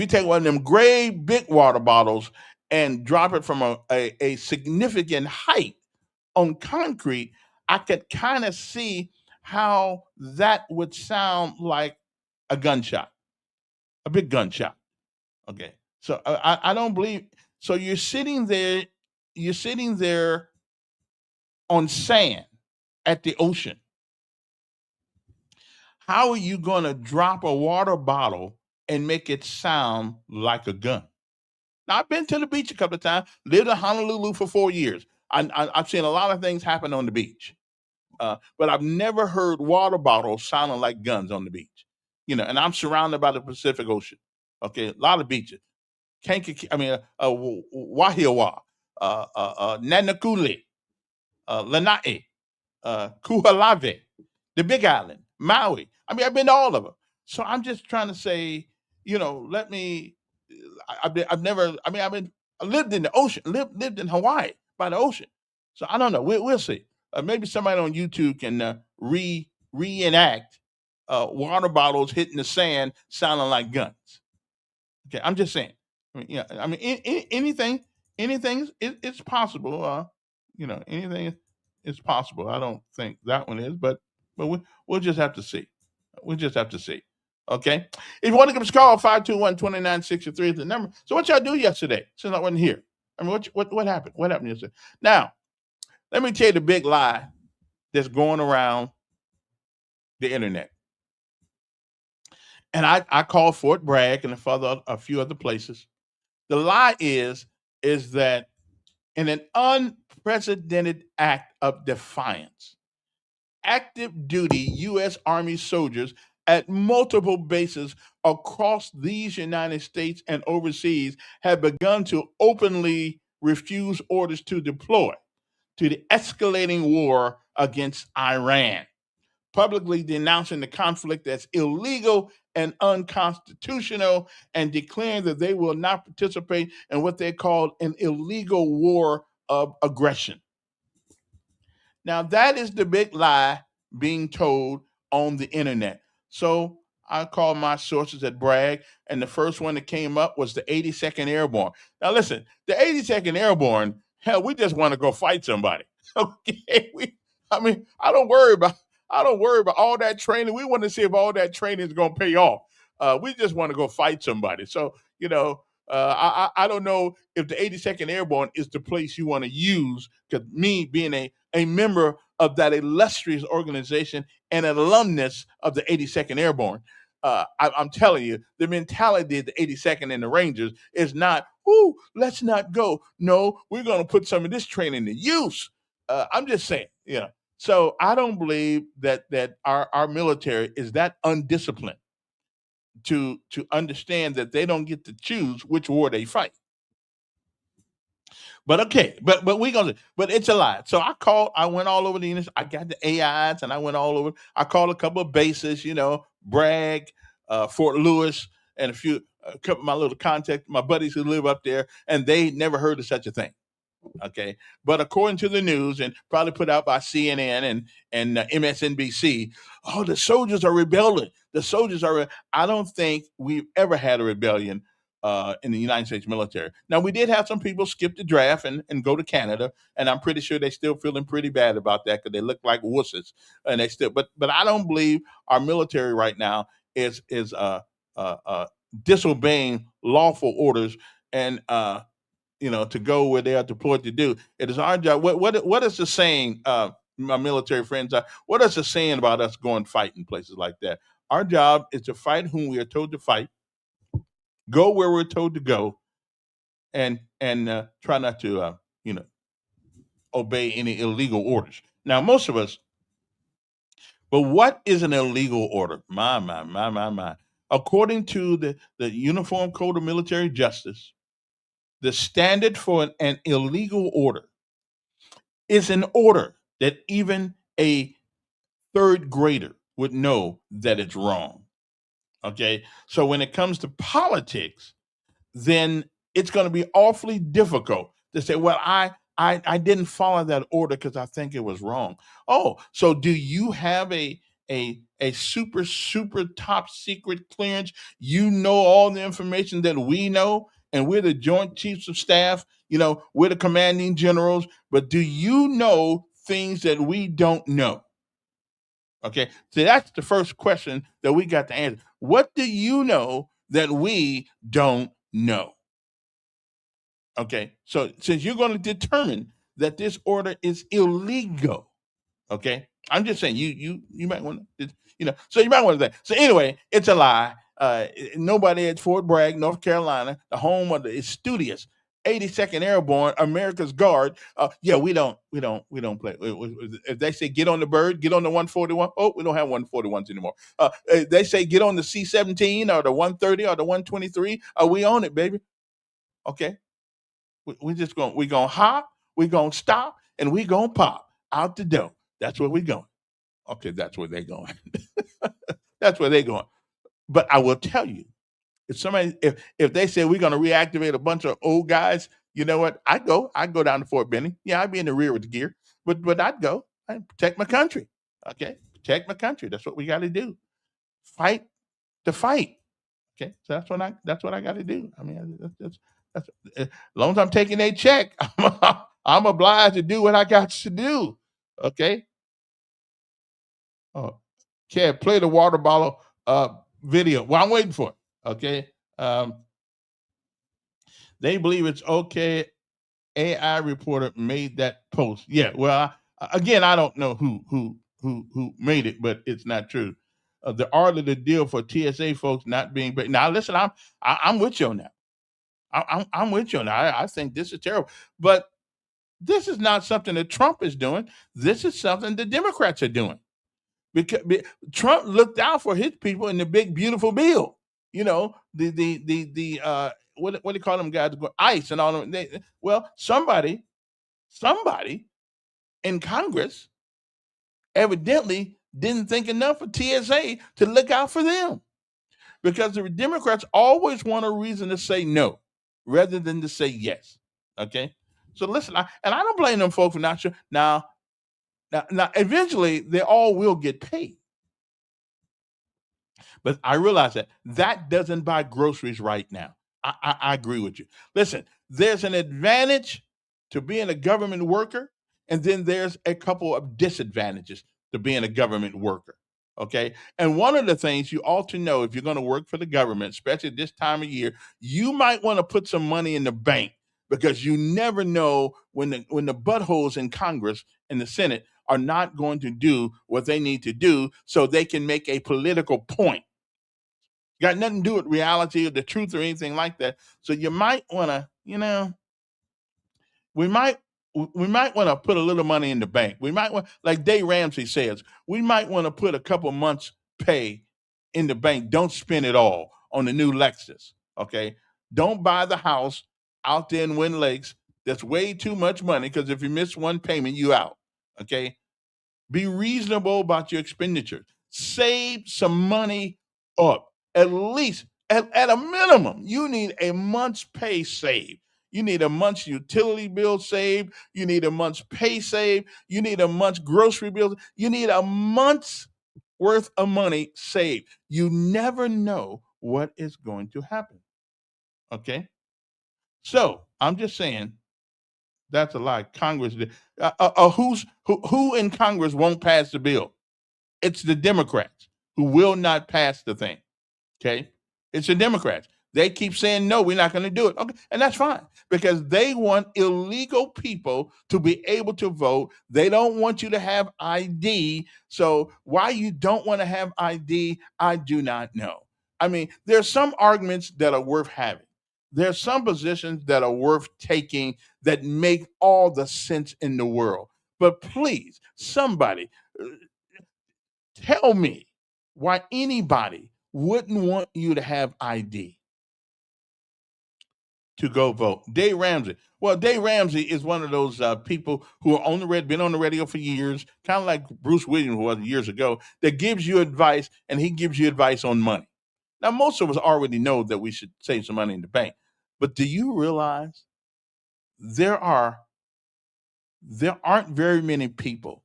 [SPEAKER 1] take one of them gray big water bottles and drop it from a significant height on concrete, I could kind of see how that would sound like a gunshot, a big gunshot. Okay. So I don't believe so you're sitting there on sand at the ocean. How are you going to drop a water bottle and make it sound like a gun? Now, I've been to the beach a couple of times, lived in Honolulu for 4 years. I've seen a lot of things happen on the beach, but I've never heard water bottles sounding like guns on the beach. And I'm surrounded by the Pacific Ocean. Okay, a lot of beaches. Wahiawa, Nanakuli, Lanai, Kuhalave, the Big Island, Maui. I've been to all of them. So I'm just trying to say, let me. I lived in the ocean, lived in Hawaii by the ocean. So I don't know. We'll see. Maybe somebody on YouTube can reenact water bottles hitting the sand sounding like guns. Okay, I'm just saying. Anything it's possible. Anything is possible. I don't think that one is, but we'll just have to see. We'll just have to see. Okay. If you want to give us a call, 521-2963 is the number. So what y'all do yesterday since I wasn't here? What happened? What happened yesterday? Now, let me tell you the big lie that's going around the internet. And I called Fort Bragg and a few other places. The lie is that in an unprecedented act of defiance, active duty U.S. Army soldiers at multiple bases across these United States and overseas have begun to openly refuse orders to deploy to the escalating war against Iran, publicly denouncing the conflict as illegal and unconstitutional and declaring that they will not participate in what they call an illegal war of aggression. Now, that is the big lie being told on the internet. So I called my sources at Bragg, and the first one that came up was the 82nd Airborne. Now, listen, the 82nd Airborne, hell, we just want to go fight somebody. Okay, I don't worry about all that training. We want to see if all that training is going to pay off. We just want to go fight somebody. So, I don't know if the 82nd Airborne is the place you want to use, because me being a member of that illustrious organization and an alumnus of the 82nd Airborne, I'm telling you, the mentality of the 82nd and the Rangers is not, let's not go. No, we're going to put some of this training to use. I'm just saying, So I don't believe that our military is that undisciplined to understand that they don't get to choose which war they fight. But okay, but it's a lie. So I went all over the units. I got the AIs and I went all over. I called a couple of bases, Bragg, Fort Lewis, and a couple of my little contacts, my buddies who live up there, and they never heard of such a thing. Okay, but according to the news and probably put out by CNN and MSNBC, the soldiers are rebelling. The soldiers are. I don't think we've ever had a rebellion in the United States military. Now, we did have some people skip the draft and go to Canada, and I'm pretty sure they're still feeling pretty bad about that because they look like wusses, and they still. But I don't believe our military right now is disobeying lawful orders and. To go where they are deployed to do. It is our job. What is the saying, my military friends? What is the saying about us going fight in places like that? Our job is to fight whom we are told to fight, go where we're told to go, and try not to obey any illegal orders. Now, most of us. But what is an illegal order? My. According to the Uniform Code of Military Justice, the standard for an illegal order is an order that even a third grader would know that it's wrong. Okay. So when it comes to politics, then it's going to be awfully difficult to say, well, I didn't follow that order because I think it was wrong. Oh, so do you have a super top secret clearance? You know all the information that we know, and we're the Joint Chiefs of Staff, we're the commanding generals, but do you know things that we don't know? Okay, so that's the first question that we got to answer. What do you know that we don't know? Okay, so since you're going to determine that this order is illegal, Okay, I'm just saying you might want to, so you might want to think. So anyway, it's a lie. Nobody at Fort Bragg, North Carolina, the home of the studious 82nd Airborne, America's Guard. Yeah, we don't play. If they say get on the bird, get on the 141. Oh, we don't have 141s anymore. They say get on the C-17 or the 130 or the 123. We on it, baby. Okay, we gonna hop, we gonna stop, and we gonna pop out the door. That's where we going. Okay, that's where they going. That's where they going. But I will tell you, if they say we're gonna reactivate a bunch of old guys, you know what? I'd go down to Fort Benning. Yeah, I'd be in the rear with the gear, but I'd go. I'd protect my country. Okay, protect my country. That's what we got to do. Fight the fight. Okay, so that's what I got to do. I mean, that's as long as I'm taking a check, I'm obliged to do what I got to do. Okay. Oh, Kev, play the water bottle video. Well, I'm waiting for it. Okay. They believe it's okay. AI reporter made that post. Yeah. Well, again, I don't know who made it, but it's not true. The art of the deal for TSA folks not being now. Listen, I'm with you on that. I'm with you on that. I think this is terrible, but this is not something that Trump is doing. This is something the Democrats are doing because Trump looked out for his people in the big beautiful bill. The what do you call them guys? ICE and all them. Well, somebody in Congress evidently didn't think enough of TSA to look out for them because the Democrats always want a reason to say no rather than to say yes. Okay, so listen, and I don't blame them folks for not sure. Now, eventually they all will get paid. But I realize that doesn't buy groceries right now. I agree with you. Listen, there's an advantage to being a government worker, and then there's a couple of disadvantages to being a government worker. Okay. And one of the things you ought to know if you're going to work for the government, especially this time of year, you might want to put some money in the bank because you never know when the buttholes in Congress and the Senate are not going to do what they need to do so they can make a political point. Got nothing to do with reality or the truth or anything like that. So you might want to, we might want to put a little money in the bank. We might want, like Dave Ramsey says, we might want to put a couple months' pay in the bank. Don't spend it all on the new Lexus. Okay, don't buy the house out there in Wind Lakes. That's way too much money because if you miss one payment, you out. Okay, be reasonable about your expenditures. Save some money up. At least, at a minimum, you need a month's pay saved. You need a month's utility bill saved. You need a month's pay saved. You need a month's grocery bill. You need a month's worth of money saved. You never know what is going to happen. Okay? So I'm just saying that's a lie. Congress did. Who in Congress won't pass the bill? It's the Democrats who will not pass the thing. Okay. It's the Democrats. They keep saying, no, we're not going to do it. Okay. And that's fine because they want illegal people to be able to vote. They don't want you to have ID. So why you don't want to have ID, I do not know. I mean, there's some arguments that are worth having. There's some positions that are worth taking that make all the sense in the world. But please, somebody tell me why anybody wouldn't want you to have ID to go vote. Dave Ramsey. Well, Dave Ramsey is one of those people who are been on the radio for years, kind of like Bruce Williams was years ago, that gives you advice, and he gives you advice on money. Now, most of us already know that we should save some money in the bank, but do you realize there aren't very many people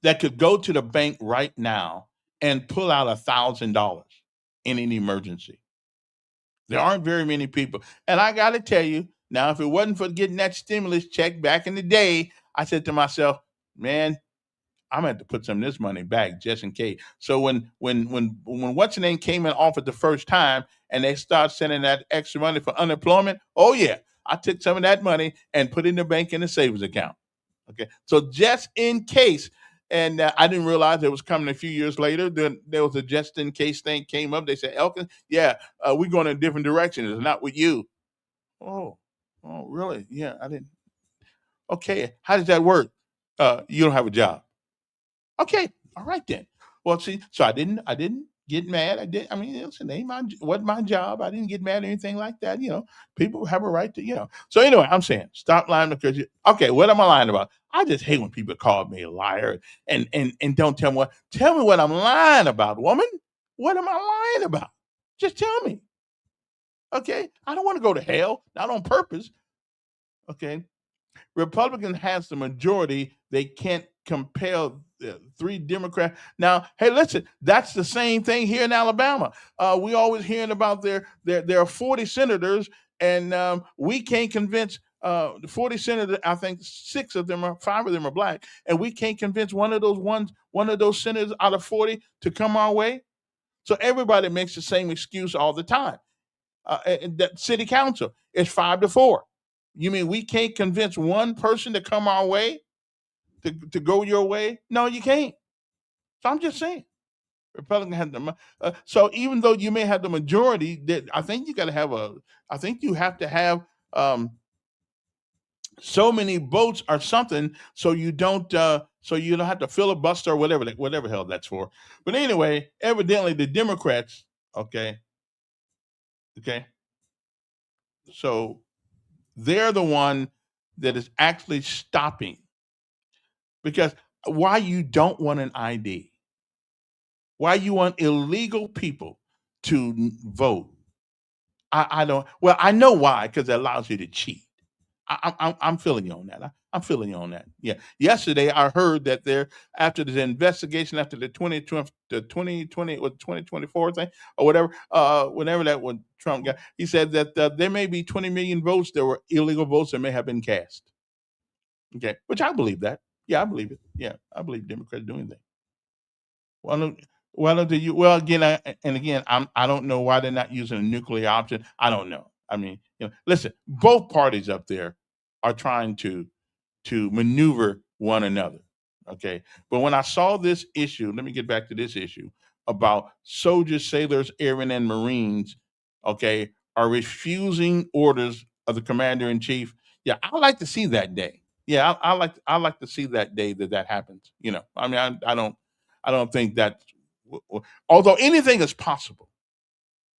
[SPEAKER 1] that could go to the bank right now and pull out $1,000 in an emergency. There aren't very many people. And I got to tell you, now, if it wasn't for getting that stimulus check back in the day, I said to myself, man, I'm going to have to put some of this money back just in case. So when what's the name came in offered the first time and they start sending that extra money for unemployment, oh yeah, I took some of that money and put it in the bank in a savings account. Okay, so just in case, and I didn't realize it was coming a few years later. Then there was a just in case thing came up. They said, Elkins, yeah, we're going in a different direction. It's not with you. Oh, oh, really? Yeah, I didn't. Okay, how does that work? You don't have a job. Okay, all right then. Well, see, so I didn't get mad. I mean, listen, it ain't wasn't my job. I didn't get mad or anything like that. People have a right to. So anyway, I'm saying stop lying because you. Okay, what am I lying about? I just hate when people call me a liar and don't tell me what. Tell me what I'm lying about, woman. What am I lying about? Just tell me. Okay, I don't want to go to hell, not on purpose. Okay, Republican has the majority. They can't compel three Democrats. Now, hey, listen, that's the same thing here in Alabama. We always hearing about there are 40 senators, and we can't convince the 40 senators. I think five of them are black, and we can't convince one of those senators out of 40 to come our way. So everybody makes the same excuse all the time. And that city council is 5-4. You mean we can't convince one person to come our way, to go your way? No, you can't. So I'm just saying, Republican has so even though you may have the majority, that I think you got to have I think you have to have so many votes or something, so you don't have to filibuster or whatever hell that's for. But anyway, evidently the Democrats, okay, okay, so they're the one that is actually stopping. Because why you don't want an ID? Why you want illegal people to vote? I don't. Well, I know why, because it allows you to cheat. I'm feeling you on that. I'm feeling you on that. Yeah. Yesterday, I heard that after the investigation, after the 2020 or 2024 thing or whatever, whenever that one Trump got, he said that there may be 20 million votes that were illegal votes that may have been cast. Okay, which I believe that. Yeah, I believe it. Yeah, I believe Democrats doing that. Why don't why don't you well again and again I don't know why they're not using a nuclear option. I don't know. I mean, listen, both parties up there are trying to maneuver one another. Okay. But when I saw this issue, let me get back to this issue about soldiers, sailors, airmen, and Marines, okay, are refusing orders of the commander in chief. Yeah, I like to see that day. Yeah, I like to see that day that happens. I mean, I don't think that. Although anything is possible,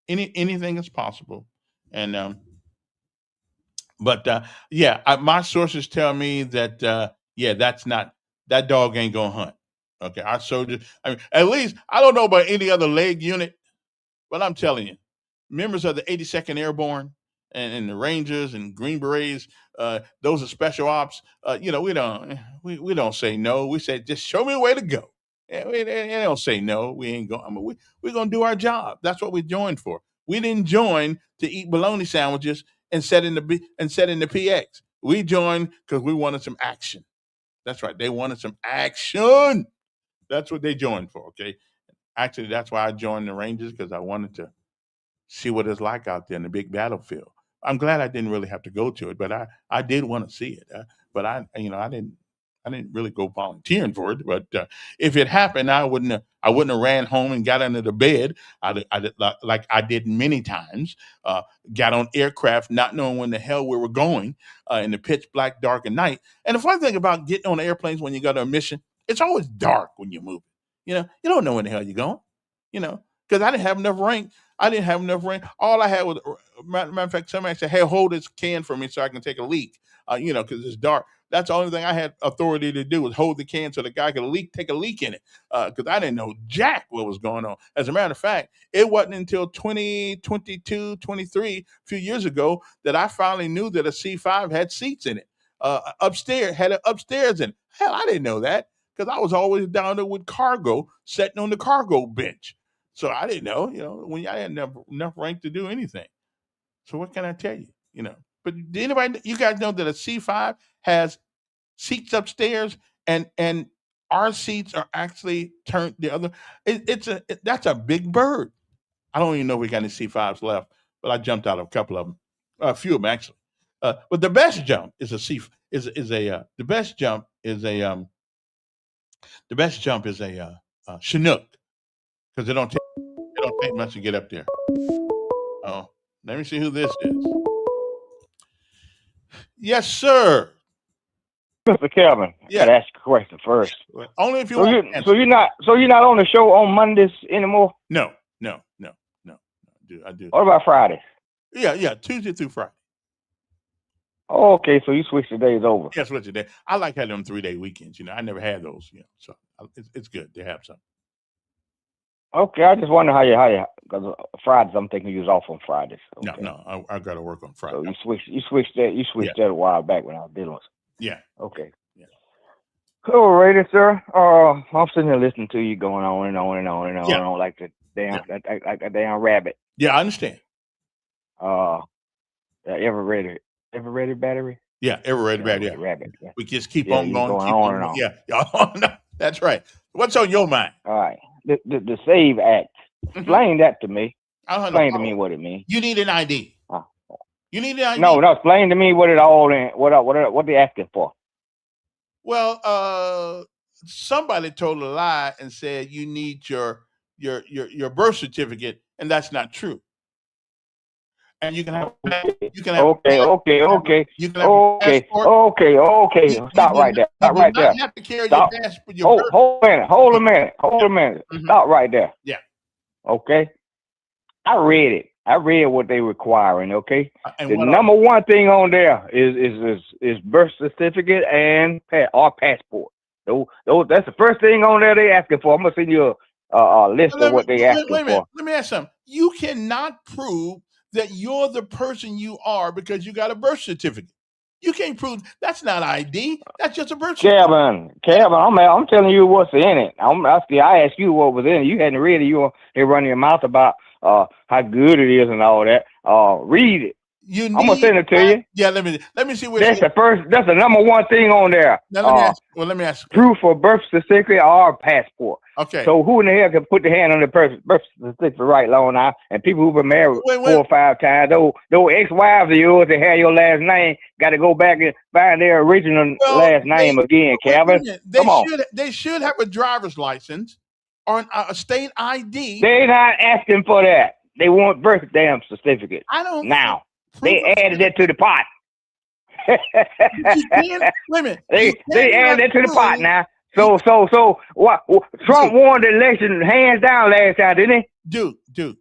[SPEAKER 1] anything is possible, and but yeah, my sources tell me that yeah, that's not that dog ain't gonna hunt. Okay, our soldiers. I mean, at least I don't know about any other leg unit, but I'm telling you, members of the 82nd Airborne and the Rangers and Green Berets, those are special ops. We don't say no. We say just show me a way to go. Yeah, they don't say no. We ain't going. I mean, we're gonna do our job. That's what we joined for. We didn't join to eat bologna sandwiches and set in the PX. We joined because we wanted some action. That's right. They wanted some action. That's what they joined for. Okay. Actually, that's why I joined the Rangers, because I wanted to see what it's like out there in the big battlefield. I'm glad I didn't really have to go to it, but I did want to see it. But I didn't really go volunteering for it. But if it happened, I wouldn't have ran home and got under the bed. Like I did many times. Got on aircraft not knowing when the hell we were going, in the pitch black dark at night. And the funny thing about getting on airplanes when you go to a mission, it's always dark when you move. You don't know when the hell you're going. Because I didn't have enough rank. I didn't have enough rank. All I had was, matter of fact, somebody said, "Hey, hold this can for me so I can take a leak." Because it's dark. That's the only thing I had authority to do, was hold the can so the guy could take a leak in it. Because I didn't know jack what was going on. As a matter of fact, it wasn't until 2022, 23, a few years ago, that I finally knew that a C5 had seats in it. Upstairs had it upstairs in it. Hell, I didn't know that, because I was always down there with cargo, sitting on the cargo bench. So I didn't know, when I had enough rank to do anything. So what can I tell you? But did anybody, you guys know that a C5 has seats upstairs, and our seats are actually turned the other. That's a big bird. I don't even know if we got any C5s left, but I jumped out of a couple of them, a few of them actually. But the best jump is a the best jump is a Chinook because it don't take much to get up there. Oh, let me see who this is. Yes, sir.
[SPEAKER 5] Mr. Kelvin, I
[SPEAKER 1] Yeah.
[SPEAKER 5] gotta ask you a question first.
[SPEAKER 1] Only if you
[SPEAKER 5] So
[SPEAKER 1] want.
[SPEAKER 5] you so you're not on the show on Mondays anymore?
[SPEAKER 1] No. I do.
[SPEAKER 5] What about Fridays?
[SPEAKER 1] Yeah. Tuesday through Friday.
[SPEAKER 5] Oh, okay, so you switched the days over.
[SPEAKER 1] Yes, what today? I like having them 3-day weekends. I never had those. So it's good to have some.
[SPEAKER 5] Okay, I just wonder how you because Fridays I'm thinking you was off on Fridays. Okay.
[SPEAKER 1] No, I got to work on Friday.
[SPEAKER 5] So you switched that a while back when I was dealing with.
[SPEAKER 1] Yeah.
[SPEAKER 5] Okay.
[SPEAKER 1] Yeah.
[SPEAKER 5] All righty, sir. I'm sitting here listening to you going on and on and on and on
[SPEAKER 1] Yeah.
[SPEAKER 5] and on like like a damn rabbit.
[SPEAKER 1] Yeah, I understand.
[SPEAKER 5] Ever ready battery?
[SPEAKER 1] Yeah, ever ready bad. Yeah.
[SPEAKER 5] Rabbit. Yeah.
[SPEAKER 1] We just keep
[SPEAKER 5] Yeah,
[SPEAKER 1] on
[SPEAKER 5] you
[SPEAKER 1] going.
[SPEAKER 5] going
[SPEAKER 1] Keep
[SPEAKER 5] on
[SPEAKER 1] on
[SPEAKER 5] and
[SPEAKER 1] going.
[SPEAKER 5] on.
[SPEAKER 1] Yeah. That's right. What's on your mind?
[SPEAKER 5] All right. The SAVE Act. Explain that to me.
[SPEAKER 1] I don't know.
[SPEAKER 5] Explain to me what it means.
[SPEAKER 1] You need an ID. You need an ID.
[SPEAKER 5] No, explain to me what it all in. What they asking for?
[SPEAKER 1] Well, somebody told a lie and said you need your birth certificate, and that's not true. And you can have
[SPEAKER 5] Okay.
[SPEAKER 1] you can have
[SPEAKER 5] Okay.
[SPEAKER 1] you can have a passport.
[SPEAKER 5] Okay.
[SPEAKER 1] You
[SPEAKER 5] Stop
[SPEAKER 1] do
[SPEAKER 5] right
[SPEAKER 1] not-
[SPEAKER 5] there. Stop
[SPEAKER 1] you do
[SPEAKER 5] right
[SPEAKER 1] not
[SPEAKER 5] there.
[SPEAKER 1] have to carry
[SPEAKER 5] Stop.
[SPEAKER 1] your passport. Your birth.
[SPEAKER 5] Hold a minute.
[SPEAKER 1] Mhm.
[SPEAKER 5] Stop right there.
[SPEAKER 1] Yeah.
[SPEAKER 5] Okay. I read it. I read what they requiring. Okay.
[SPEAKER 1] And
[SPEAKER 5] The
[SPEAKER 1] what
[SPEAKER 5] number one thing on there is birth certificate and passport. That's the first thing on there they asking for. I'm gonna send you a list of what they asking
[SPEAKER 1] wait a minute.
[SPEAKER 5] for.
[SPEAKER 1] Let me ask something. You cannot prove that you're the person you are because you got a birth certificate. You can't prove that's not ID. That's just a birth certificate.
[SPEAKER 5] Kevin, I'm telling you what's in it. I asked you what was in it. You hadn't read it. They running your mouth about how good it is and all that. Read it. I'm gonna send it to you.
[SPEAKER 1] Yeah, let me see where
[SPEAKER 5] That's the number one thing on there.
[SPEAKER 1] Now let me ask.
[SPEAKER 5] Proof of birth certificate or passport.
[SPEAKER 1] Okay.
[SPEAKER 5] So who in the hell can put the hand on the birth certificate right long now? And people who've been married 4 or 5 times, those ex-wives of yours that have your last name, got to go back and find their original last name again, Calvin. Come on.
[SPEAKER 1] They should have a driver's license or a state ID.
[SPEAKER 5] They're not asking for that. They want birth damn certificate.
[SPEAKER 1] I don't
[SPEAKER 5] now. They added that to the pot.
[SPEAKER 1] Wait a minute.
[SPEAKER 5] They added that to the pot now. So what? Trump won the election hands down last time, didn't he?
[SPEAKER 1] Dude.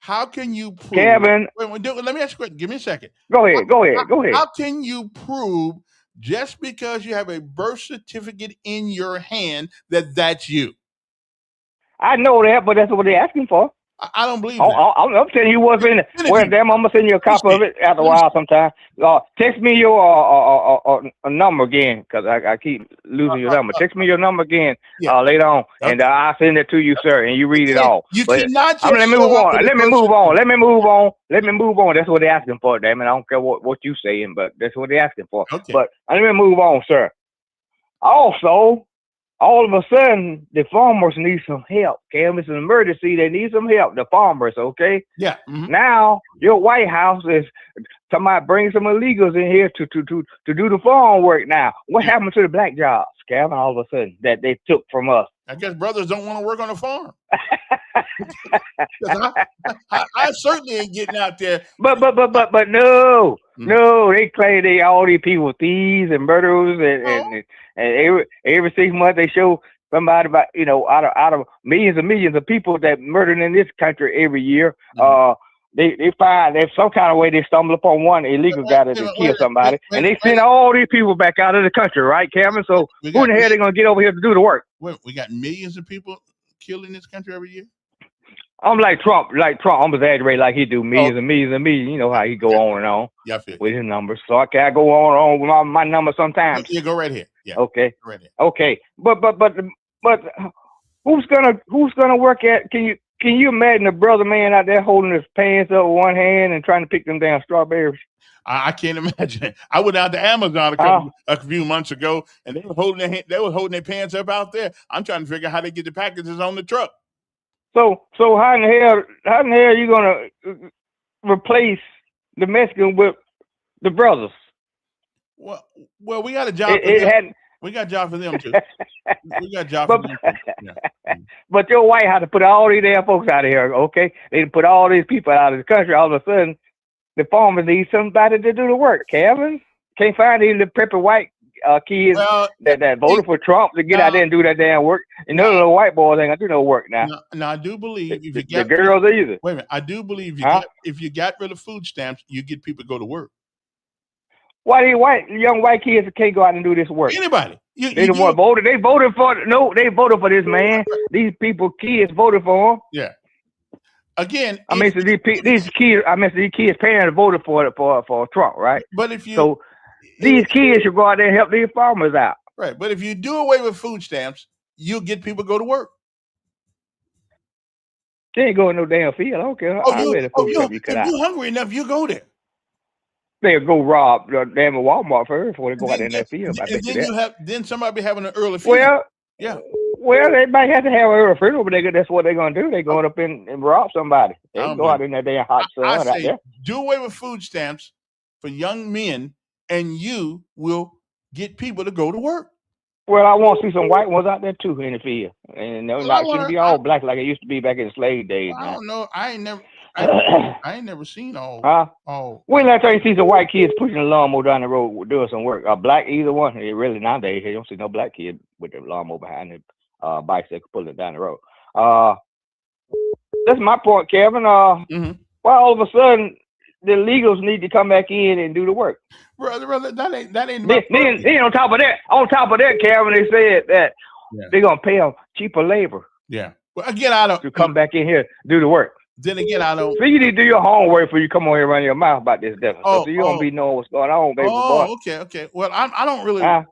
[SPEAKER 1] How can you prove?
[SPEAKER 5] Kevin.
[SPEAKER 1] Wait, dude, let me ask you a question. Give me a second.
[SPEAKER 5] Go ahead.
[SPEAKER 1] How can you prove just because you have a birth certificate in your hand that that's you?
[SPEAKER 5] I know that, but that's what they're asking for.
[SPEAKER 1] I don't believe that.
[SPEAKER 5] I'm telling you what's in it. Well, damn, I'm gonna send you a copy of it after a while sometime. Text me your number again, because I keep losing your number. Text me your number again later on, and I'll send it to you, sir, and you read it all.
[SPEAKER 1] You cannot just
[SPEAKER 5] let me move on. Let me move on. That's what they're asking for, damn it. I don't care what you saying, but that's what they're asking for.
[SPEAKER 1] Okay.
[SPEAKER 5] But let me move on, sir. Also, all of a sudden, the farmers need some help. Cam, it's an emergency. They need some help. The farmers, okay?
[SPEAKER 1] Yeah. Mm-hmm.
[SPEAKER 5] Now, your White House is somebody bring some illegals in here to do the farm work. Now, what happened to the black jobs, Cam? All of a sudden, that they took from us.
[SPEAKER 1] I guess brothers don't want to work on a farm. I certainly ain't getting out there.
[SPEAKER 5] But no, they claim all these people thieves and murderers and every 6 months they show somebody about out of millions and millions of people that murdered in this country every year. They find there's some kind of way they stumble upon one illegal guy that kill somebody, and they send all these people back out of the country, right, Kevin? So who in the hell they gonna get over here to do the work?
[SPEAKER 1] Wait, we got millions of people killed in this country every year.
[SPEAKER 5] I'm like Trump. I'm exaggerating like he do millions and millions and millions. You know how he go on and on with his numbers. So I can go on with my numbers sometimes.
[SPEAKER 1] Yeah, go right here. Yeah.
[SPEAKER 5] Okay.
[SPEAKER 1] Go right here.
[SPEAKER 5] Okay. But who's gonna work at? Can you imagine a brother man out there holding his pants up with one hand and trying to pick them down strawberries?
[SPEAKER 1] I can't imagine it. I went out to Amazon a few months ago, and they were holding their pants up out there. I'm trying to figure out how they get the packages on the truck.
[SPEAKER 5] So how in the hell are you gonna replace the Mexican with The brothers.
[SPEAKER 1] Well, we got a job for
[SPEAKER 5] It
[SPEAKER 1] them.
[SPEAKER 5] hadn't.
[SPEAKER 1] We got a job for them too. We got a job
[SPEAKER 5] But
[SPEAKER 1] for them too. Yeah.
[SPEAKER 5] but your white had to put all these damn folks out of here. Okay, they put all these people out of the country. All of a sudden, the farmers need somebody to do the work. Kevin can't find these little preppy white kids
[SPEAKER 1] Well,
[SPEAKER 5] that voted for Trump to get out there and do that damn work. And none of the white boys ain't gonna do no work now.
[SPEAKER 1] now I do believe if you
[SPEAKER 5] The
[SPEAKER 1] got
[SPEAKER 5] girls either.
[SPEAKER 1] wait a minute, I do believe if you got rid of food stamps, you get people to go to work.
[SPEAKER 5] Why these young white kids can't go out and do this work?
[SPEAKER 1] Anybody.
[SPEAKER 5] They the one voted. They voted for this man. These kids voted for him.
[SPEAKER 1] Yeah. Again,
[SPEAKER 5] I mean, so these kids' parents voted for Trump, right?
[SPEAKER 1] But if you
[SPEAKER 5] so these kids should go out there and help these farmers out.
[SPEAKER 1] Right. But if you do away with food stamps, you'll get people to go to work.
[SPEAKER 5] They ain't going no damn field. I don't care.
[SPEAKER 1] If you're hungry enough, you go there.
[SPEAKER 5] They'll go rob the damn Walmart first before they go out in that field.
[SPEAKER 1] Then somebody be having an early funeral.
[SPEAKER 5] Well, they might have to have an early funeral, but that's what they're gonna do. They're going up and rob somebody. They go out in that damn hot sun out there.
[SPEAKER 1] Do away with food stamps for young men, and you will get people to go to work.
[SPEAKER 5] Well, I want to see some white ones out there too in the field, and shouldn't be all black like it used to be back in the slave days.
[SPEAKER 1] I don't know. I ain't never seen all.
[SPEAKER 5] When last time you see some white kids pushing a lawnmower down the road doing some work? Black, either one. Really nowadays you don't see no black kid with the lawnmower behind the bicycle pulling it down the road. That's my point, Kevin. Why all of a sudden the illegals need to come back in and do the work?
[SPEAKER 1] Brother, that ain't.
[SPEAKER 5] Then on top of that, Kevin, they said that they're gonna pay them cheaper labor.
[SPEAKER 1] Yeah. Well, again, I don't
[SPEAKER 5] to come back in here do the work.
[SPEAKER 1] Then again, I don't.
[SPEAKER 5] So you need to do your homework before you come on here running your mouth about this stuff. So you don't be knowing what's going on, baby boy.
[SPEAKER 1] Okay. Well, I don't really.
[SPEAKER 5] I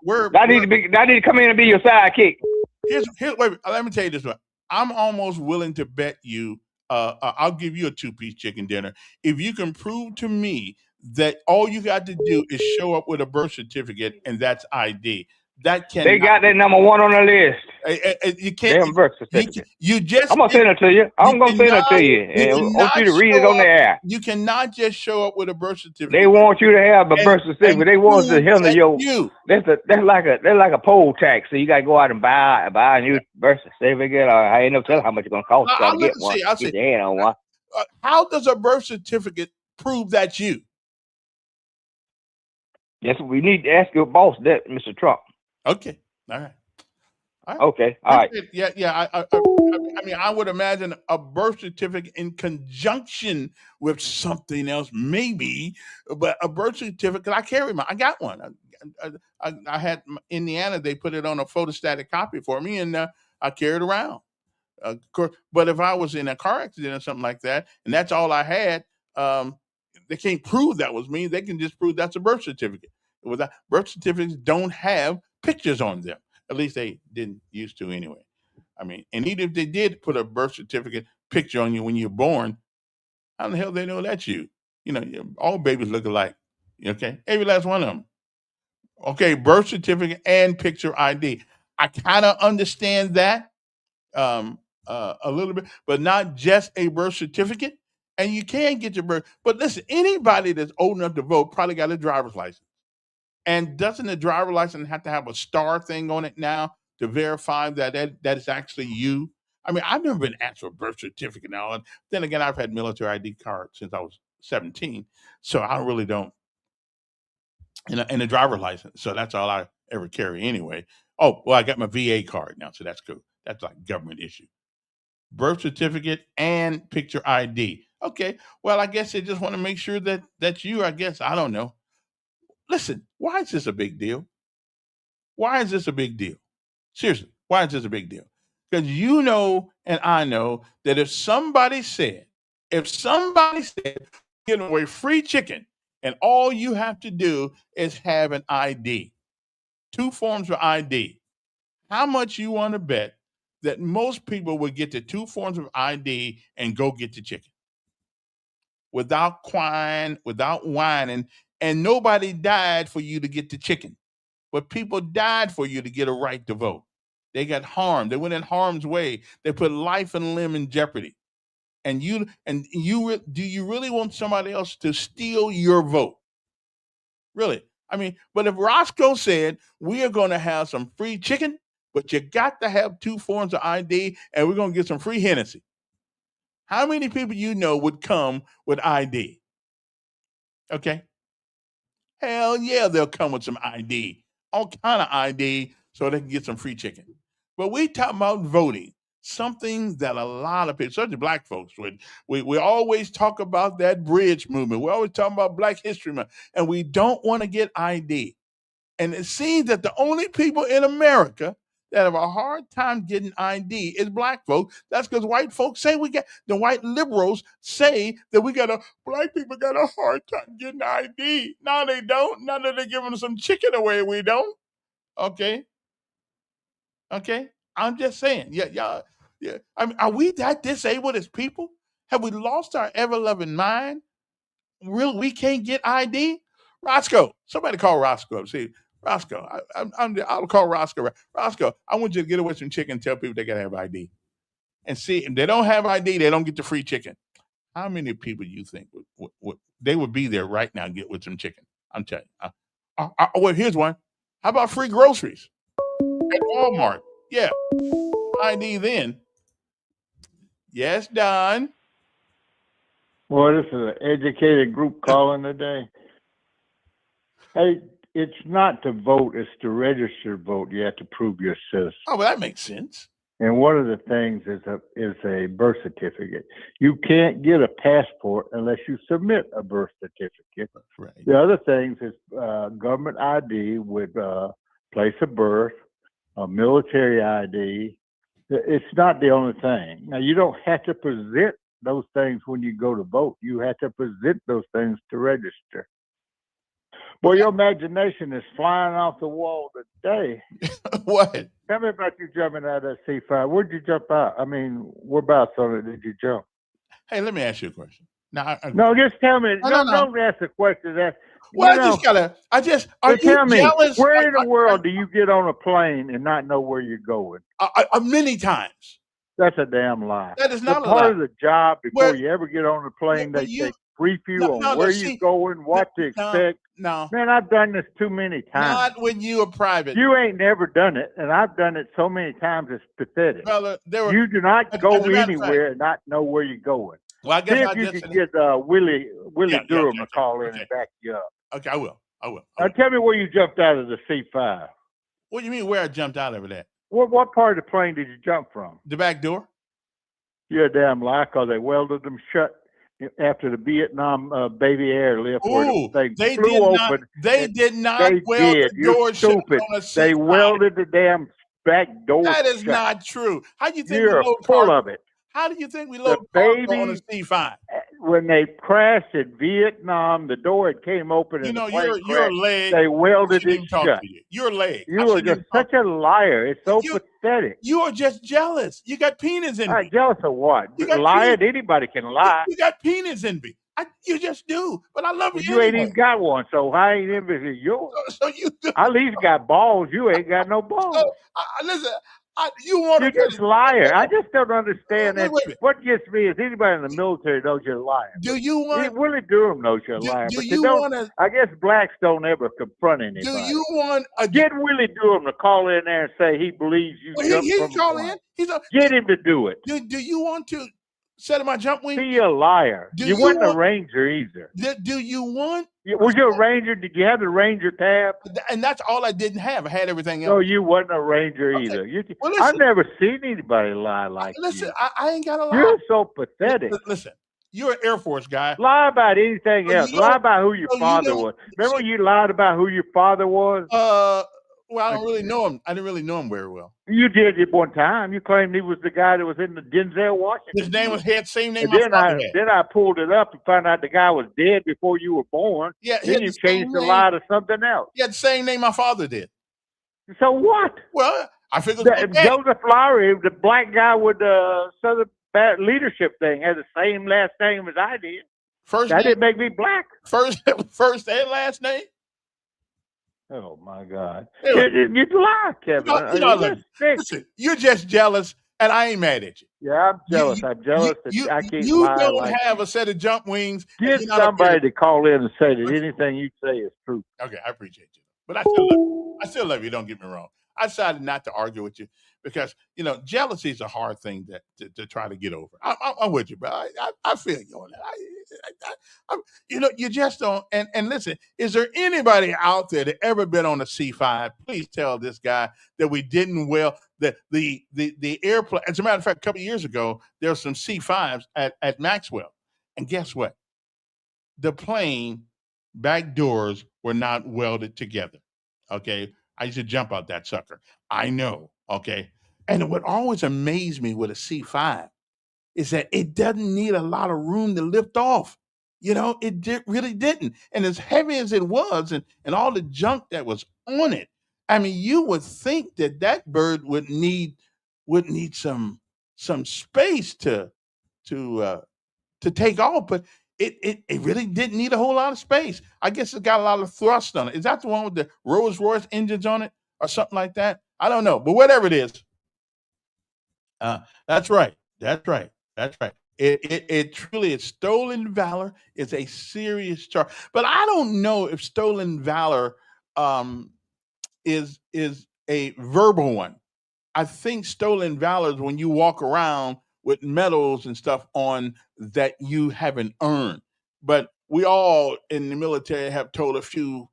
[SPEAKER 5] need to come in and be your sidekick.
[SPEAKER 1] Wait. Let me tell you this one. I'm almost willing to bet you. I'll give you a 2-piece chicken dinner if you can prove to me that all you got to do is show up with a birth certificate and that's ID. They
[SPEAKER 5] got that number one on the list.
[SPEAKER 1] You can't.
[SPEAKER 5] Damn birth certificate.
[SPEAKER 1] I'm
[SPEAKER 5] gonna send it to you. I'm gonna send it to you. And I want you to read it on the air.
[SPEAKER 1] You cannot just show up with a birth certificate.
[SPEAKER 5] They want you to have a birth certificate. They want to handle your. That's like a poll tax. So you got to go out and buy a new birth certificate. I ain't no telling how much it's gonna cost to get one. Get your hand on one.
[SPEAKER 1] How does a birth certificate prove that's you?
[SPEAKER 5] That's what we need to ask your boss, that Mr. Trump.
[SPEAKER 1] Okay. All right.
[SPEAKER 5] Okay. All right.
[SPEAKER 1] Yeah. I would imagine a birth certificate in conjunction with something else, maybe. But a birth certificate, I got one. I had Indiana. They put it on a photostatic copy for me, and I carried it around. Of course, but if I was in a car accident or something like that, and that's all I had, they can't prove that was me. They can just prove that's a birth certificate. Birth certificates don't have pictures on them. At least they didn't used to anyway. I mean, and even if they did put a birth certificate picture on you when you're born, how the hell they know that's you? All babies look alike. Okay, every last one of them. Okay, birth certificate and picture ID. I kind of understand that a little bit, but not just a birth certificate. And you can get your birth. But listen, anybody that's old enough to vote probably got a driver's license. And doesn't the driver license have to have a star thing on it now to verify that is actually you? I mean, I've never been asked for a birth certificate now. And then again, I've had military ID card since I was 17. So I really don't. And a driver's license. So that's all I ever carry anyway. Oh, well, I got my VA card now. So that's cool. That's like government issue. Birth certificate and picture ID. Okay. Well, I guess they just want to make sure that that's you, I guess. I don't know. Listen, why is this a big deal? Why is this a big deal? Seriously, why is this a big deal? Because you know and I know that if somebody said, giving away free chicken and all you have to do is have an ID, 2 forms of ID, how much you want to bet that most people would get the 2 forms of ID and go get the chicken? Without crying, without whining. And nobody died for you to get the chicken, but people died for you to get a right to vote. They got harmed. They went in harm's way. They put life and limb in jeopardy. And do you really want somebody else to steal your vote? Really. I mean, but if Roscoe said we are going to have some free chicken, but you got to have 2 forms of ID, and we're going to get some free Hennessy. How many people you know would come with ID? Okay. Hell yeah, they'll come with some ID, all kind of ID, so they can get some free chicken. But we talk about voting, something that a lot of people, especially black folks, we always talk about that bridge movement. We always talk about Black History Month, and we don't want to get ID. And it seems that the only people in America that have a hard time getting ID is black folks. That's because white folks say the white liberals say that black people got a hard time getting ID. No, they don't. Now that they're giving some chicken away, we don't. Okay. I'm just saying. Yeah. I mean, are we that disabled as people? Have we lost our ever-loving mind? Really, we can't get ID? Roscoe, somebody call Roscoe. See, Roscoe, I'll call Roscoe. Roscoe, I want you to get away some chicken and tell people they got to have ID. And see, if they don't have ID, they don't get the free chicken. How many people you think they would be there right now and get with some chicken? I'm telling you. Well, here's one. How about free groceries at Walmart? Yeah. ID then. Yes, Don.
[SPEAKER 6] Well, this is an educated group calling today. Hey, it's not to vote, it's to register to vote. You have to prove you're a citizen.
[SPEAKER 1] Oh, well, that makes sense.
[SPEAKER 6] And one of the things is a birth certificate. You can't get a passport unless you submit a birth certificate.
[SPEAKER 1] Right.
[SPEAKER 6] The other things is government ID with place of birth, a military ID. It's not the only thing. Now, you don't have to present those things when you go to vote. You have to present those things to register. Boy, your imagination is flying off the wall today.
[SPEAKER 1] What?
[SPEAKER 6] Tell me about you jumping out of that C5. Where'd you jump out? I mean, whereabouts on it did you jump?
[SPEAKER 1] Hey, let me ask you a question. Now,
[SPEAKER 6] no, just tell me.
[SPEAKER 1] No.
[SPEAKER 6] Don't ask a question.
[SPEAKER 1] Well,
[SPEAKER 6] tell me,
[SPEAKER 1] jealous?
[SPEAKER 6] Where in the world do you get on a plane and not know where you're going?
[SPEAKER 1] Many times.
[SPEAKER 6] That's a damn lie.
[SPEAKER 1] That is not a lie.
[SPEAKER 6] Part of the job before you ever get on a plane, they brief you on where you're going, what to expect.
[SPEAKER 1] No.
[SPEAKER 6] Man, I've done this too many times.
[SPEAKER 1] Not when you are private.
[SPEAKER 6] You ain't never done it, and I've done it so many times it's pathetic.
[SPEAKER 1] Brother,
[SPEAKER 6] you do not go anywhere and not know where you're going.
[SPEAKER 1] Well, I guess
[SPEAKER 6] see if you can get Willie Durham to call in and back you up.
[SPEAKER 1] Okay, I will.
[SPEAKER 6] Now tell me where you jumped out of the C5.
[SPEAKER 1] What do you mean where I jumped out of it?
[SPEAKER 6] What part of the plane did you jump from?
[SPEAKER 1] The back door.
[SPEAKER 6] You're a damn liar, because they welded them shut after the Vietnam baby airlift.
[SPEAKER 1] Ooh, they did not weld the door shut on a C5.
[SPEAKER 6] They welded the damn back door
[SPEAKER 1] That is
[SPEAKER 6] shut.
[SPEAKER 1] not true. How do you think
[SPEAKER 6] You're
[SPEAKER 1] we load
[SPEAKER 6] full
[SPEAKER 1] cargo?
[SPEAKER 6] of it.
[SPEAKER 1] How do you think we load cargo on a C5?
[SPEAKER 6] When they crashed at Vietnam, the door had came open and
[SPEAKER 1] your leg.
[SPEAKER 6] They welded it shut.
[SPEAKER 1] Your leg.
[SPEAKER 6] You are just such a liar. It's so pathetic.
[SPEAKER 1] You are just jealous. You got penis envy.
[SPEAKER 6] Jealous of what? Lying? Anybody can lie.
[SPEAKER 1] You got penis envy. You just do. But I love you.
[SPEAKER 6] You ain't even got one, so I ain't envy yours.
[SPEAKER 1] So you do.
[SPEAKER 6] I at least got balls. You ain't got no balls.
[SPEAKER 1] Listen. You're
[SPEAKER 6] just a liar. I just don't understand that. What gets me is anybody in the military knows you're lying.
[SPEAKER 1] Do you want?
[SPEAKER 6] Willie Durham knows you're lying.
[SPEAKER 1] Do
[SPEAKER 6] but
[SPEAKER 1] you want?
[SPEAKER 6] I guess blacks don't ever confront anybody.
[SPEAKER 1] Do you want?
[SPEAKER 6] Get Willie Durham to call in there and say he believes you.
[SPEAKER 1] He's calling in.
[SPEAKER 6] Get him to do it.
[SPEAKER 1] Do you want to set him my jump wing?
[SPEAKER 6] Be a liar. You weren't a ranger either.
[SPEAKER 1] Do you want?
[SPEAKER 6] Was you a ranger? Did you have the ranger tab?
[SPEAKER 1] And that's all I didn't have. I had everything else.
[SPEAKER 6] No, you wasn't a ranger either. I've never seen anybody lie like
[SPEAKER 1] listen,
[SPEAKER 6] you.
[SPEAKER 1] I ain't got to lie.
[SPEAKER 6] You're so pathetic.
[SPEAKER 1] Listen, you're an Air Force guy.
[SPEAKER 6] Lie about anything else. Lie about who your father was. Remember when you lied about who your father was?
[SPEAKER 1] Well, I don't really know him. I didn't really know him very well.
[SPEAKER 6] You did it one time. You claimed he was the guy that was in the Denzel Washington.
[SPEAKER 1] His name was same name.
[SPEAKER 6] Then I pulled it up and found out the guy was dead before you were born.
[SPEAKER 1] Yeah.
[SPEAKER 6] Then you changed the lie to something else.
[SPEAKER 1] He had the same name my father did.
[SPEAKER 6] So what?
[SPEAKER 1] Well, I figured
[SPEAKER 6] Joseph Lowry, the black guy with the Southern leadership thing, had the same last name as I did. That didn't make me black.
[SPEAKER 1] First and last name.
[SPEAKER 6] Oh my God! You lie, Kevin.
[SPEAKER 1] Listen, you're just jealous, and I ain't mad at you.
[SPEAKER 6] Yeah, I'm jealous. I'm jealous that I can't fly
[SPEAKER 1] don't
[SPEAKER 6] like
[SPEAKER 1] have a set of jump wings. and
[SPEAKER 6] Get
[SPEAKER 1] you're not up
[SPEAKER 6] somebody
[SPEAKER 1] here.
[SPEAKER 6] to call in and say that anything you say is true.
[SPEAKER 1] Okay, I appreciate you, but I still love you. I still love you. Don't get me wrong. I decided not to argue with you because jealousy is a hard thing to try to get over. I'm with you, bro. I feel you on that. You just don't. And listen, is there anybody out there that ever been on a C5? Please tell this guy that we didn't well. That the airplane. As a matter of fact, a couple of years ago, there were some C5s at Maxwell, and guess what? The plane back doors were not welded together. Okay. I used to jump out that sucker. I know. Okay. And what always amazed me with a C5 is that it doesn't need a lot of room to lift off. Really didn't. And as heavy as it was and all the junk that was on it, I mean, you would think that bird would need some space to take off, but it really didn't need a whole lot of space. I guess it's got a lot of thrust on it. Is that the one with the Rolls Royce engines on it or something like that? I don't know, but whatever it is, that's right. That's right. That's right. It truly is stolen valor is a serious charge, but I don't know if stolen valor um, is a verbal one. I think stolen valor is when you walk around with medals and stuff on that you haven't earned. But we all in the military have told a few,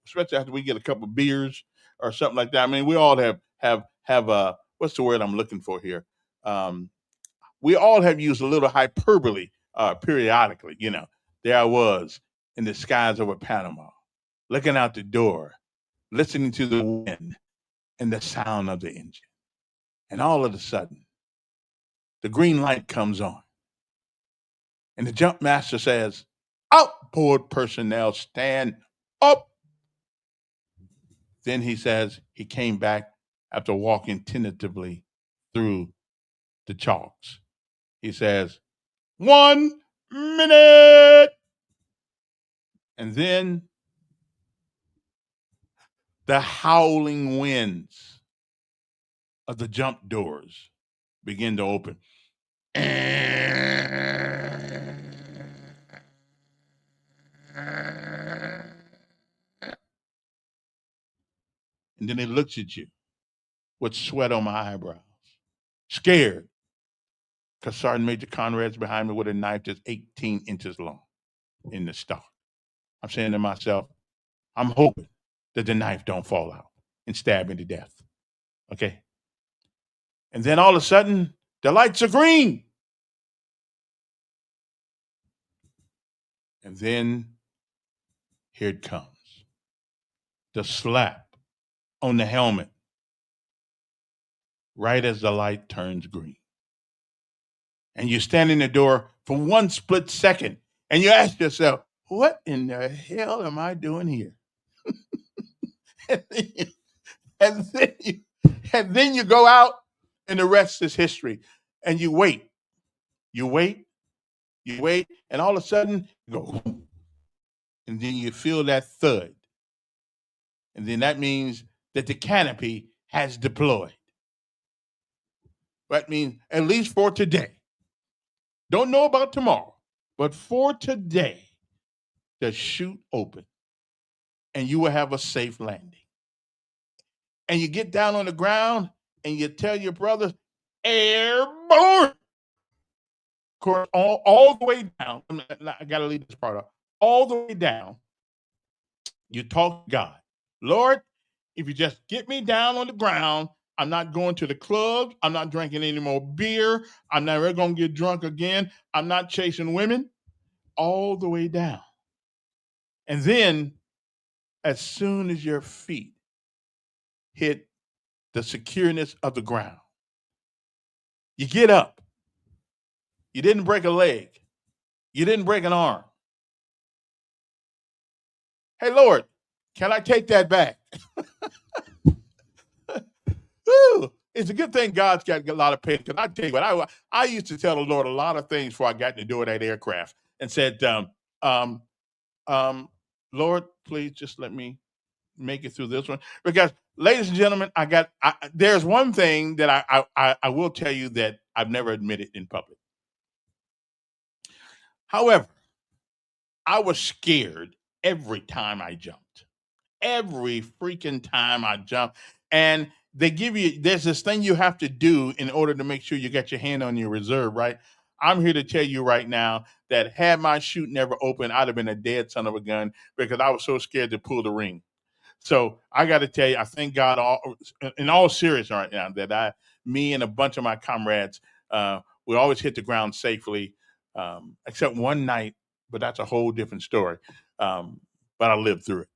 [SPEAKER 1] especially after we get a couple of beers or something like that. I mean, we all have what's the word I'm looking for here? Um, we all have used a little hyperbole periodically. There I was in the skies over Panama, looking out the door, listening to the wind and the sound of the engine. And all of a sudden, the green light comes on. And the jump master says, outboard personnel, stand up. Then he says he came back after walking tentatively through the chalks. He says, 1 minute. And then the howling winds of the jump doors begin to open. And then it looks at you with sweat on my eyebrows, scared, because Sergeant Major Conrad's behind me with a knife that's 18 inches long in the stock. I'm saying to myself, I'm hoping that the knife don't fall out and stab me to death. Okay? And then all of a sudden, the lights are green. And then here it comes. The slap on the helmet right as the light turns green. And you stand in the door for one split second and you ask yourself, what in the hell am I doing here? and, then you go out and the rest is history. And you wait, and all of a sudden you go, and then you feel that thud. And then that means that the canopy has deployed. That means at least for today. Don't know about tomorrow, but for today, the chute open and you will have a safe landing. And you get down on the ground and you tell your brothers, airborne. Of course, all the way down, I got to leave this part up. All the way down, you talk to God. Lord, if you just get me down on the ground, I'm not going to the clubs. I'm not drinking any more beer. I'm never going to get drunk again. I'm not chasing women. All the way down. And then, as soon as your feet hit the secureness of the ground, you get up. You didn't break a leg. You didn't break an arm. Hey, Lord, can I take that back? Woo, it's a good thing God's got a lot of patience. Because I tell you what, I used to tell the Lord a lot of things before I got in the door of that aircraft and said, Lord, please just let me make it through this one. Because ladies and gentlemen, there's one thing that I will tell you that I've never admitted in public. However, I was scared every time I jumped. Every freaking time I jumped. And there's this thing you have to do in order to make sure you got your hand on your reserve, right? I'm here to tell you right now that had my chute never opened, I'd have been a dead son of a gun because I was so scared to pull the ring. So I got to tell you, I thank God in all seriousness right now that me and a bunch of my comrades, we always hit the ground safely, except one night, but that's a whole different story. But I lived through it.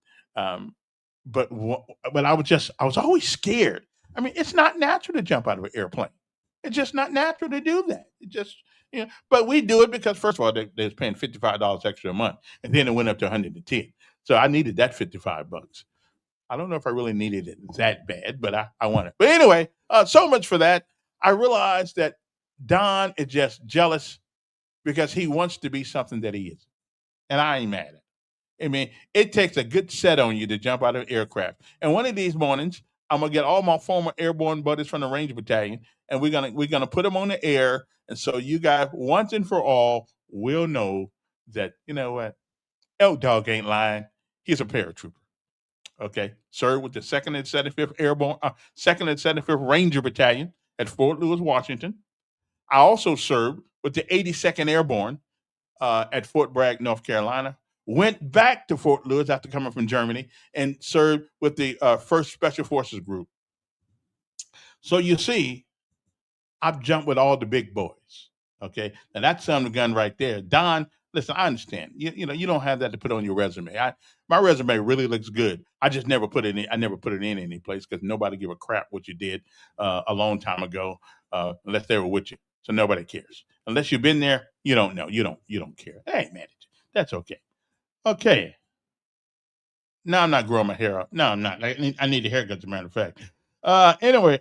[SPEAKER 1] But I was always scared. I mean, it's not natural to jump out of an airplane. It's just not natural to do that. It just, but we do it because first of all, they was paying $55 extra a month, and then it went up to 110. So I needed that $55. I don't know if I really needed it that bad, but I want it. But anyway, so much for that. I realized that Don is just jealous because he wants to be something that he isn't. And I ain't mad at him. I mean, it takes a good set on you to jump out of an aircraft. And one of these mornings, I'm gonna get all my former airborne buddies from the Ranger Battalion, and we're gonna put them on the air. And so you guys, once and for all, will know that you know what, Elk Dog ain't lying. He's a paratrooper. Okay, served with the 2nd and 75th Airborne, 2nd and 75th Ranger Battalion at Fort Lewis, Washington. I also served with the 82nd Airborne at Fort Bragg, North Carolina. Went back to Fort Lewis after coming from Germany and served with the 1st Special Forces Group. So you see, I've jumped with all the big boys. Okay, now that's son of a gun right there. Don, listen, I understand. You don't have that to put on your resume. My resume really looks good. I just never put it in. I never put it in any place because nobody give a crap what you did a long time ago, unless they were with you. So nobody cares. Unless you've been there, you don't know. You don't care. Hey, man, that's okay. Okay. No, I'm not growing my hair up. No, I'm not. I need a haircut, as a matter of fact. Anyway,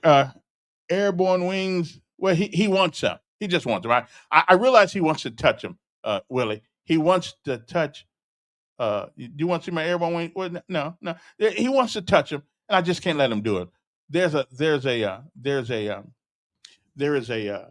[SPEAKER 1] airborne wings. Well, he wants some. He just wants them. I realize he wants to touch them, Willie. He wants to touch. Do you want to see my airborne wing? Well, no. He wants to touch them, and I just can't let him do it. There is a.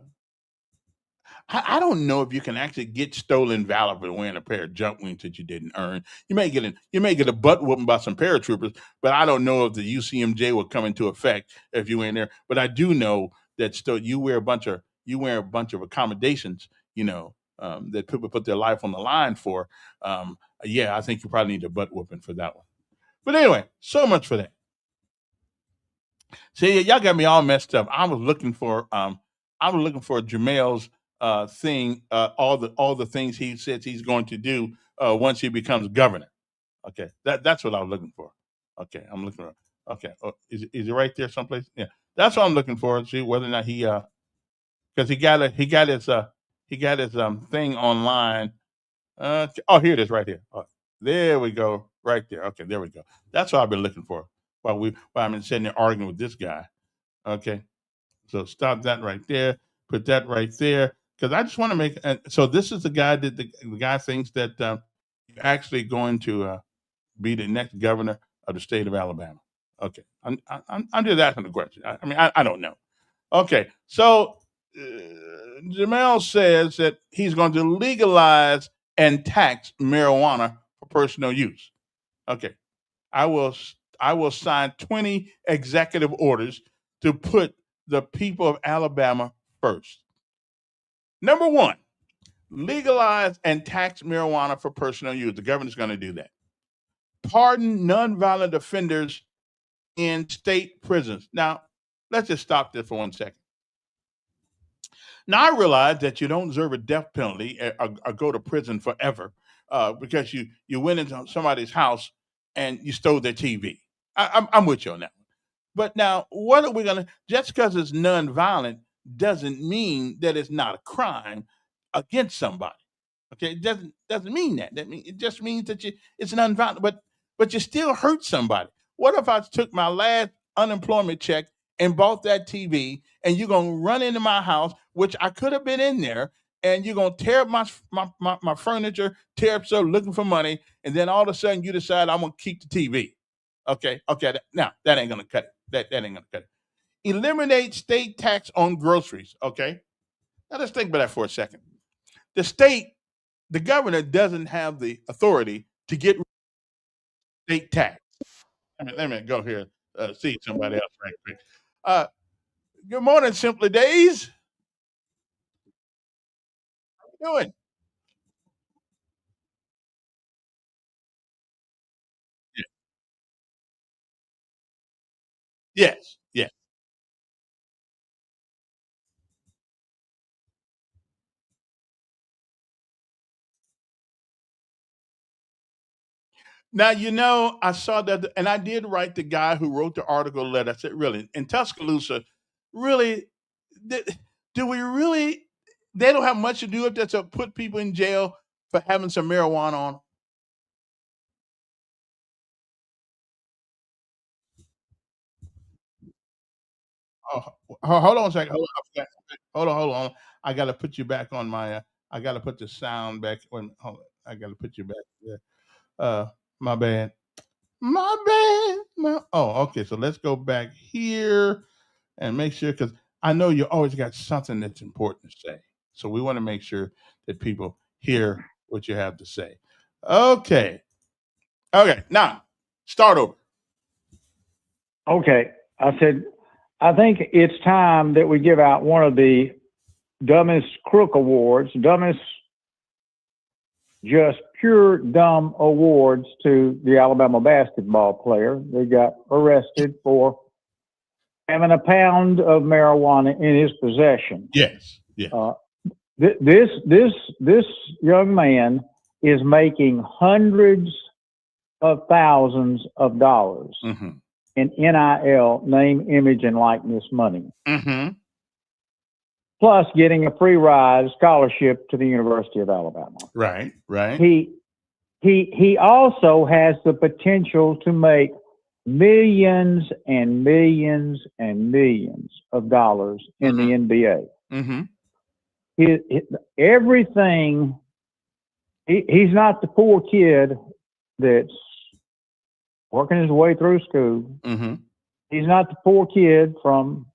[SPEAKER 1] I don't know if you can actually get stolen valor for wearing a pair of jump wings that you didn't earn. You may get a butt whooping by some paratroopers, but I don't know if the UCMJ will come into effect if you in there. But I do know that still you wear a bunch of accommodations, that people put their life on the line for. Yeah, I think you probably need a butt whooping for that one. But anyway, so much for that. See, y'all got me all messed up. I was looking for Jamel's thing, all the things he says he's going to do once he becomes governor. Okay, that's what I was looking for. Okay, I'm looking for. Okay, is it right there someplace? Yeah, that's what I'm looking for. See whether or not he because he got his thing online. Here it is right here. There we go, right there. Okay, there we go. That's what I've been looking for while I've been sitting there arguing with this guy. Okay, so stop that right there. Put that right there because I just want to make. So this is the guy that the guy thinks that you're actually going to be the next governor of the state of Alabama. Okay, I'm just asking the question. I don't know. Okay, so Jamel says that he's going to legalize and tax marijuana for personal use. Okay, I will sign 20 executive orders to put the people of Alabama first. Number 1, legalize and tax marijuana for personal use. The governor's going to do that. Pardon nonviolent offenders in state prisons. Now, let's just stop there for 1 second. Now, I realize that you don't deserve a death penalty or go to prison forever because you went into somebody's house and you stole their TV. I'm with you on that one. But now, what are we going to, just because it's nonviolent doesn't mean that it's not a crime against somebody. Okay, it doesn't mean that. It just means that it's nonviolent, but you still hurt somebody. What if I took my last unemployment check and bought that TV, and you're gonna run into my house, which I could have been in there, and you're gonna tear up my furniture, tear up stuff looking for money, and then all of a sudden you decide I'm gonna keep the TV. Okay. Now that ain't gonna cut it. That ain't gonna cut it. Eliminate state tax on groceries. Okay. Now let's think about that for a second. The governor doesn't have the authority to get state tax. Let me go here. See somebody else right quick. Good morning, Simply Days. How you doing? Yeah. Yes. Yes. Now, I saw that, and I did write the guy who wrote the article letter. I said, really, in Tuscaloosa, really, th- do we really, they don't have much to do with that to put people in jail for having some marijuana on 'em? Oh, hold on a second. Hold on. I forgot. Hold on. I got to put you back on my, I got to put the sound back. Wait a minute, hold on. I got to put you back there. My bad. My bad. Okay. So let's go back here and make sure, because I know you always got something that's important to say. So we want to make sure that people hear what you have to say. Okay. Okay. Now, start over.
[SPEAKER 7] Okay. I said, I think it's time that we give out one of the dumbest crook awards, dumbest, just pure dumb awards to the Alabama basketball player. They got arrested for having a pound of marijuana in his possession.
[SPEAKER 1] Yes. Yeah.
[SPEAKER 7] This young man is making hundreds of thousands of dollars in NIL, name, image, and likeness money. Plus getting a free ride scholarship to the University of Alabama.
[SPEAKER 1] Right.
[SPEAKER 7] He also has the potential to make millions and millions and millions of dollars in the NBA. Everything. He's not the poor kid that's working his way through school. He's not the poor kid from,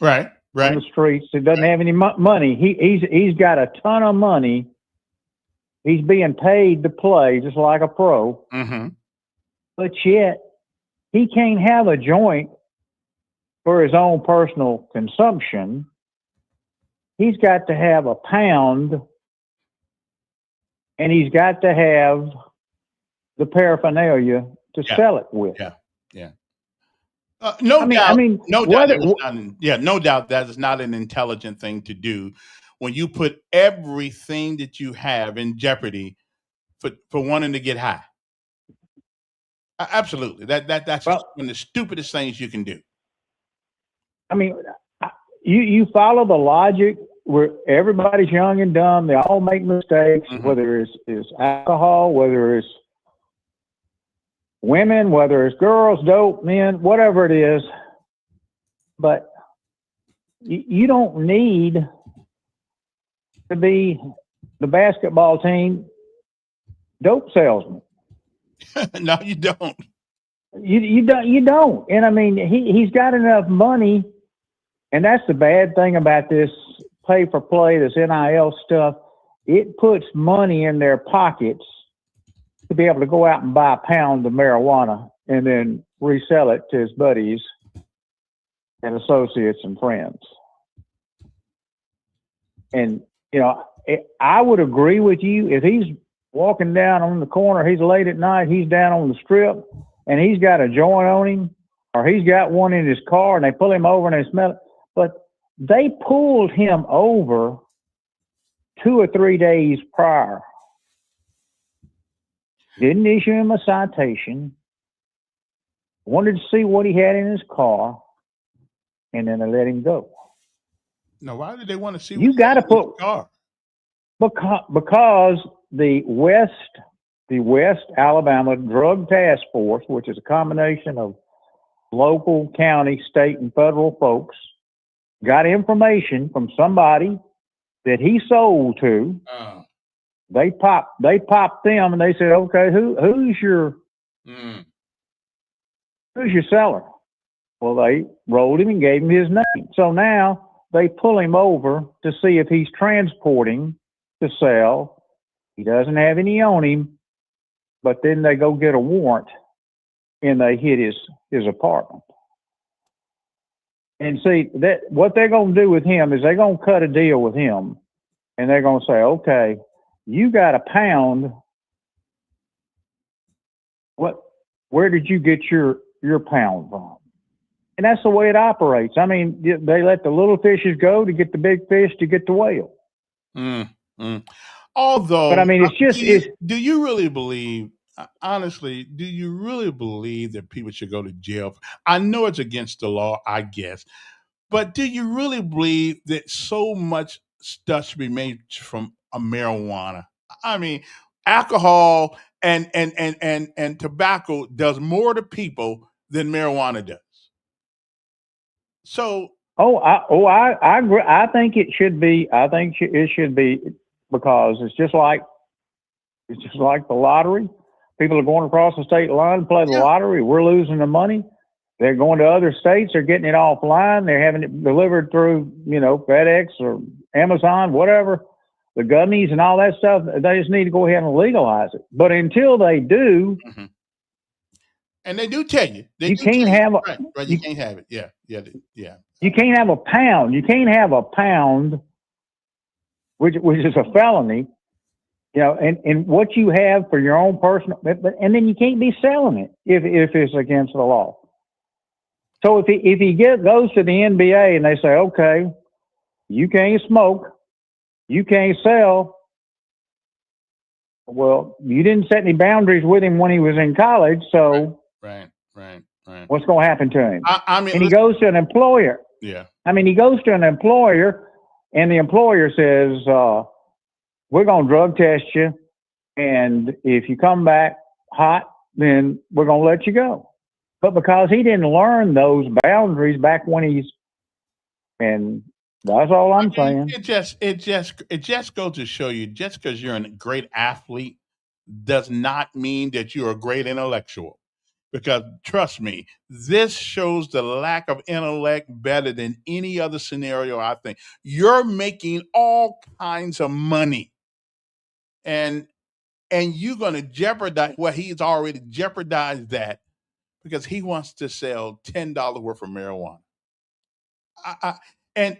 [SPEAKER 1] right
[SPEAKER 7] on the streets that doesn't have any money. He's got a ton of money. He's being paid to play just like a pro. But yet he can't have a joint for his own personal consumption. He's got to have a pound, and he's got to have the paraphernalia to sell it with.
[SPEAKER 1] No doubt that is not an intelligent thing to do when you put everything that you have in jeopardy for wanting to get high. Absolutely. That's one of the stupidest things you can do.
[SPEAKER 7] I mean, you follow the logic where everybody's young and dumb. They all make mistakes, whether it's alcohol, whether it's women, whether it's girls, dope, men, whatever it is. But you don't need to be the basketball team dope salesman.
[SPEAKER 1] No, you don't.
[SPEAKER 7] You don't. And I mean, he's got enough money, and that's the bad thing about this pay for play, this NIL stuff. It puts money in their pockets to be able to go out and buy a pound of marijuana and then resell it to his buddies and associates and friends. And, I would agree with you. If he's walking down on the corner, he's late at night, he's down on the strip, and he's got a joint on him, or he's got one in his car, and they pull him over and they smell it. But they pulled him over 2 or 3 days prior. Didn't issue him a citation. Wanted to see what he had in his car, and then they let him go.
[SPEAKER 1] Now, why did they want to see?
[SPEAKER 7] You got to put
[SPEAKER 1] his car?
[SPEAKER 7] Because the West Alabama Drug Task Force, which is a combination of local, county, state, and federal folks, got information from somebody that he sold to. They popped them, and they said, "Okay, who's your
[SPEAKER 1] Mm.
[SPEAKER 7] Who's your seller? Well, they rolled him and gave him his name. So now they pull him over to see if he's transporting to sell. He doesn't have any on him, but then they go get a warrant and they hit his apartment. And see that what they're going to do with him is they're going to cut a deal with him, and they're going to say, okay, you got a pound. Where did you get your pound from? And that's the way it operates. I mean, they let the little fishes go to get the big fish to get the whale.
[SPEAKER 1] Mm. Mm. Although,
[SPEAKER 7] But I mean, it's just
[SPEAKER 1] do you really believe? Honestly, do you really believe that people should go to jail? I know it's against the law, I guess, but do you really believe that so much stuff should be made from marijuana? I mean, alcohol and tobacco does more to people than marijuana does. So,
[SPEAKER 7] I agree. I think it should be. I think it should be because it's just like the lottery. People are going across the state line to play the lottery. We're losing the money. They're going to other states. They're getting it offline. They're having it delivered through, FedEx or Amazon, whatever, the gummies and all that stuff. They just need to go ahead and legalize it. But until they do,
[SPEAKER 1] and they do tell you,
[SPEAKER 7] you can't have
[SPEAKER 1] right. You can't have it. Yeah.
[SPEAKER 7] You can't have a pound. You can't have a pound, which is a felony. And what you have for your own personal, and then you can't be selling it if it's against the law. So if he goes to the NBA and they say, okay, you can't smoke, you can't sell. Well, you didn't set any boundaries with him when he was in college, so
[SPEAKER 1] right.
[SPEAKER 7] What's going to happen to him?
[SPEAKER 1] I mean,
[SPEAKER 7] and he goes to an employer.
[SPEAKER 1] Yeah.
[SPEAKER 7] I mean, he goes to an employer, and the employer says, we're going to drug test you, and if you come back hot, then we're going to let you go. But because he didn't learn those boundaries back when and that's all I'm saying.
[SPEAKER 1] It just goes to show you, just because you're a great athlete does not mean that you're a great intellectual. Because trust me, this shows the lack of intellect better than any other scenario. I think you're making all kinds of money, and you're going to jeopardize. Well, he's already jeopardized that because he wants to sell $10 worth of marijuana. And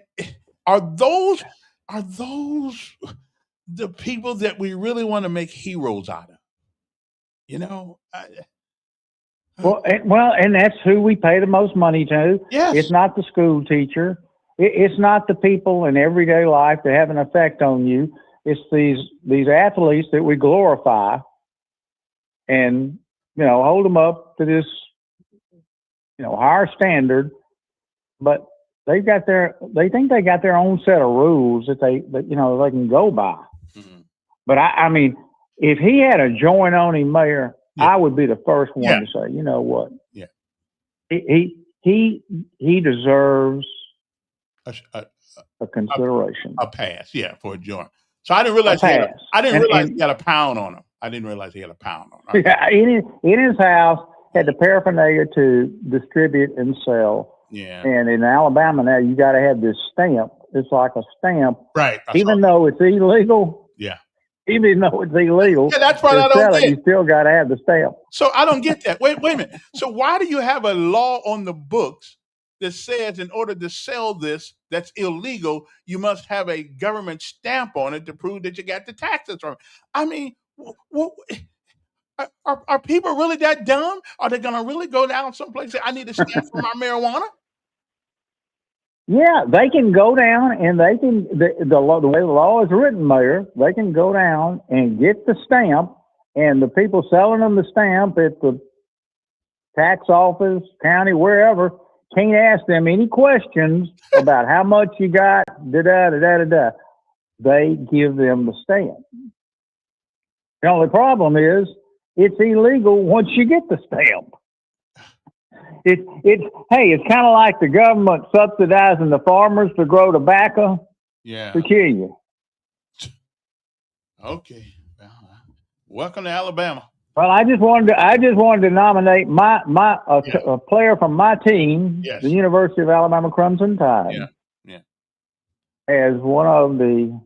[SPEAKER 1] are those the people that we really want to make heroes out of?
[SPEAKER 7] And that's who we pay the most money to.
[SPEAKER 1] Yes.
[SPEAKER 7] It's not the school teacher. It's not the people in everyday life that have an effect on you. It's these athletes that we glorify and, hold them up to this, higher standard. But they think they got their own set of rules that they can go by. Mm-hmm. But I mean, if he had a joint on him, Mayor, I would be the first one to say, you know what?
[SPEAKER 1] Yeah.
[SPEAKER 7] He deserves a consideration.
[SPEAKER 1] A pass, for a joint. So I didn't realize he had a pound on him. I didn't realize he had a pound on him.
[SPEAKER 7] Yeah, in his house, had the paraphernalia to distribute and sell.
[SPEAKER 1] Yeah.
[SPEAKER 7] And in Alabama now, you got to have this stamp. It's like a stamp.
[SPEAKER 1] Right.
[SPEAKER 7] Even though it's illegal.
[SPEAKER 1] Yeah.
[SPEAKER 7] Even though it's illegal,
[SPEAKER 1] that's what I don't get.
[SPEAKER 7] You still got to have the stamp.
[SPEAKER 1] So I don't get that. Wait a minute. So why do you have a law on the books that says in order to sell this that's illegal, you must have a government stamp on it to prove that you got the taxes from it? I mean, are people really that dumb? Are they going to really go down someplace and say, I need a stamp for my marijuana?
[SPEAKER 7] Yeah, they can go down and they can, the way the law is written, Mayor, they can go down and get the stamp, and the people selling them the stamp at the tax office, county, wherever, can't ask them any questions about how much you got, da-da-da-da-da-da. They give them the stamp. The only problem is it's illegal once you get the stamp. It's kind of like the government subsidizing the farmers to grow tobacco to kill you.
[SPEAKER 1] Okay. Welcome to Alabama.
[SPEAKER 7] Well, I just wanted to nominate a player from my team,
[SPEAKER 1] Yes.
[SPEAKER 7] the University of Alabama Crimson Tide,
[SPEAKER 1] Yeah.
[SPEAKER 7] as one of the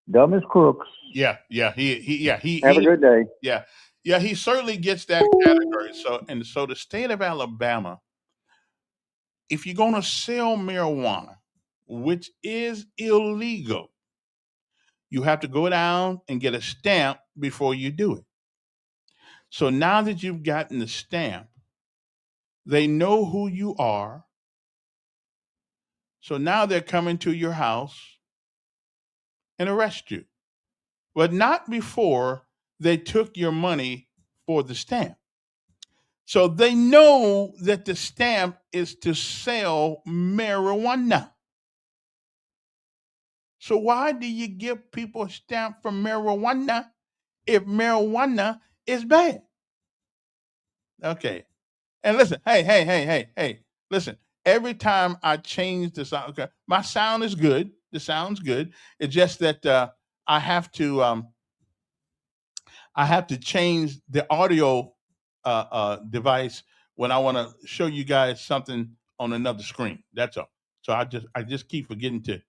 [SPEAKER 7] dumbest crooks.
[SPEAKER 1] He
[SPEAKER 7] Have a good day.
[SPEAKER 1] Yeah, he certainly gets that category. So the state of Alabama, if you're going to sell marijuana, which is illegal, you have to go down and get a stamp before you do it. So now that you've gotten the stamp, they know who you are. So now they're coming to your house and arrest you. But not before they took your money for the stamp. So they know that the stamp is to sell marijuana. So why do you give people a stamp for marijuana if marijuana is bad? Okay. And listen, hey, listen. Every time I change the sound, okay, my sound is good. The sound's good. It's just that I have to change the audio device when I want to show you guys something on another screen. That's all. So I just keep forgetting to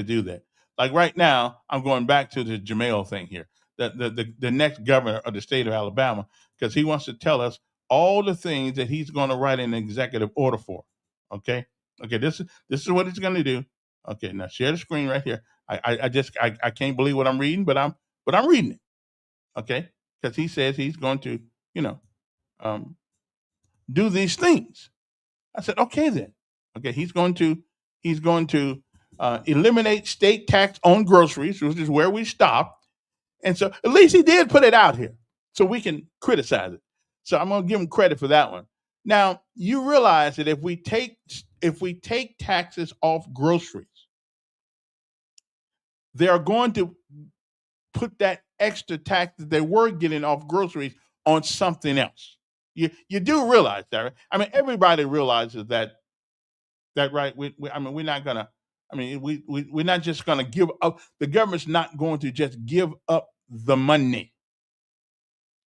[SPEAKER 1] do that. Like right now, I'm going back to the Jamel thing here. The next governor of the state of Alabama, because he wants to tell us all the things that he's going to write an executive order for. Okay. This is what he's going to do. Okay. Now share the screen right here. I can't believe what I'm reading, but I'm reading it. Okay. Because he says he's going to, do these things. I said, okay, then. Okay, he's going to eliminate state tax on groceries, which is where we stopped. And so at least he did put it out here, so we can criticize it. So I'm going to give him credit for that one. Now you realize that if we take taxes off groceries, they are going to put that extra tax that they were getting off groceries on something else. You do realize that, right? I mean, everybody realizes that, right? We're not gonna. I mean, we're not just gonna give up. The government's not going to just give up the money.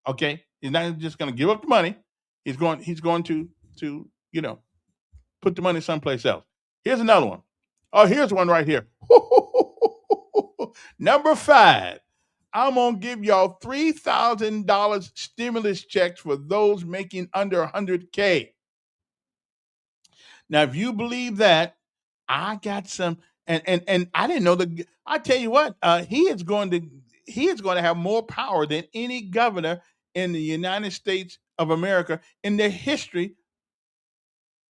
[SPEAKER 1] Okay, he's not just gonna give up the money. He's going to put the money someplace else. Here's another one. Oh, here's one right here. Number 5. I'm gonna give y'all $3,000 stimulus checks for those making under 100K. Now, if you believe that, I got some, and I didn't know I tell you what, he is going to have more power than any governor in the United States of America in the history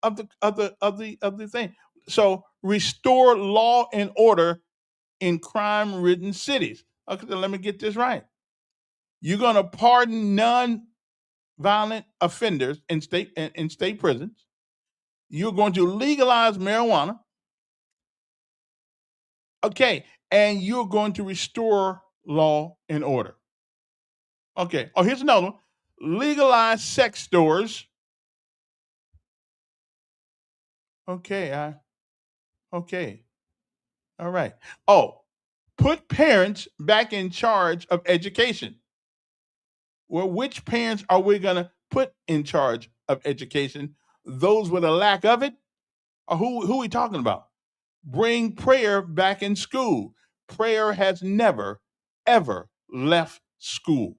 [SPEAKER 1] of the thing. So restore law and order in crime-ridden cities. Okay, let me get this right. You're going to pardon non-violent offenders in state prisons. You're going to legalize marijuana. Okay, and you're going to restore law and order. Okay. Oh, here's another one. Legalize sex stores. Okay. Okay. All right. Oh, put parents back in charge of education. Well, which parents are we going to put in charge of education? Those with a lack of it? Or who are we talking about? Bring prayer back in school. Prayer has never, ever left school.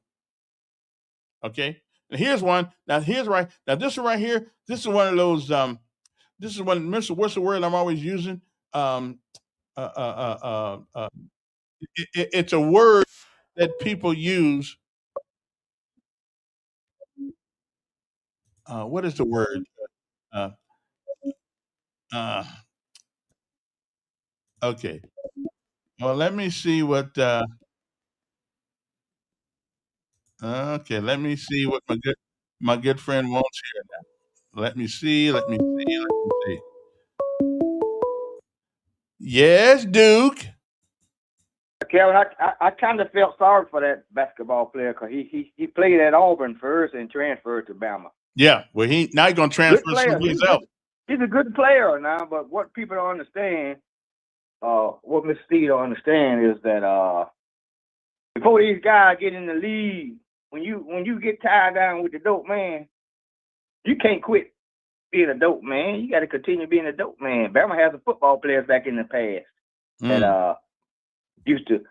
[SPEAKER 1] Okay? And here's one. Now, here's right. Now, this one right here, this is one of those, this is one, Mr. What's the word I'm always using? It's a word that people use. What is the word? Uh, okay. Well, let me see what. Okay, let me see what my good friend wants here now. Let me see. Let me see. Yes, Duke.
[SPEAKER 5] Kevin, I kind of felt sorry for that basketball player because he played at Auburn first and transferred to Bama.
[SPEAKER 1] Yeah, well, now he's going to transfer someplace else.
[SPEAKER 5] He's a good player now, but what people don't understand, what Mr. Steve don't understand is that before these guys get in the league, when you get tied down with the dope man, you can't quit being a dope man. You got to continue being a dope man. Bama has some football players back in the past that used to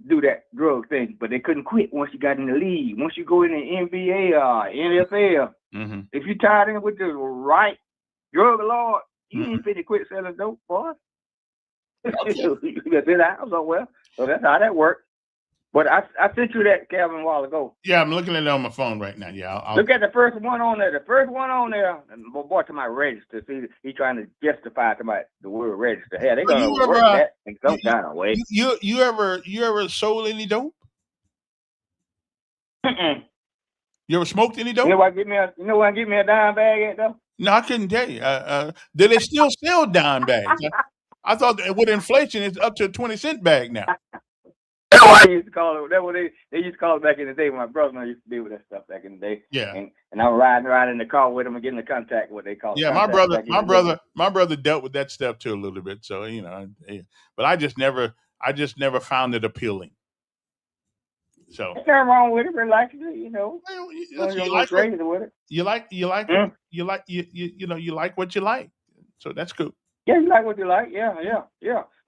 [SPEAKER 5] do that drug thing, but they couldn't quit once you got in the league. Once you go in the NBA or NFL, if you tied in with the right drug lord, you ain't finna quit selling dope, boy.
[SPEAKER 1] Okay.
[SPEAKER 5] You got to sit down somewhere. So that's how that works. But I sent you that, Calvin, a while ago.
[SPEAKER 1] Yeah, I'm looking at it on my phone right now. Yeah, I'll
[SPEAKER 5] Look at the first one on there. The first one on there, and boy, to my register. See, he trying to justify to my the word register. Hell, they
[SPEAKER 1] But
[SPEAKER 5] gonna
[SPEAKER 1] you ever,
[SPEAKER 5] work that in some kind of way.
[SPEAKER 1] you ever sold any dope? You ever smoked any dope?
[SPEAKER 5] You know what? Give me a dime bag at though.
[SPEAKER 1] No, I couldn't tell you. Do they still sell dime bags? I thought that with inflation, it's up to a 20-cent bag now.
[SPEAKER 5] That's what they used to call it. That's what they used to call it back in the day. When my brother and I used to deal with that stuff back in the day.
[SPEAKER 1] Yeah.
[SPEAKER 5] And I'm riding in the car with him and getting in contact with what they call it.
[SPEAKER 1] Yeah, my brother dealt with that stuff too a little bit. So but I just never found it appealing. So
[SPEAKER 5] there's nothing wrong with it. Relax it, you know.
[SPEAKER 1] Well,
[SPEAKER 5] You like crazy with it.
[SPEAKER 1] you like what you like. So that's cool.
[SPEAKER 5] Yeah, you like what you like. Yeah.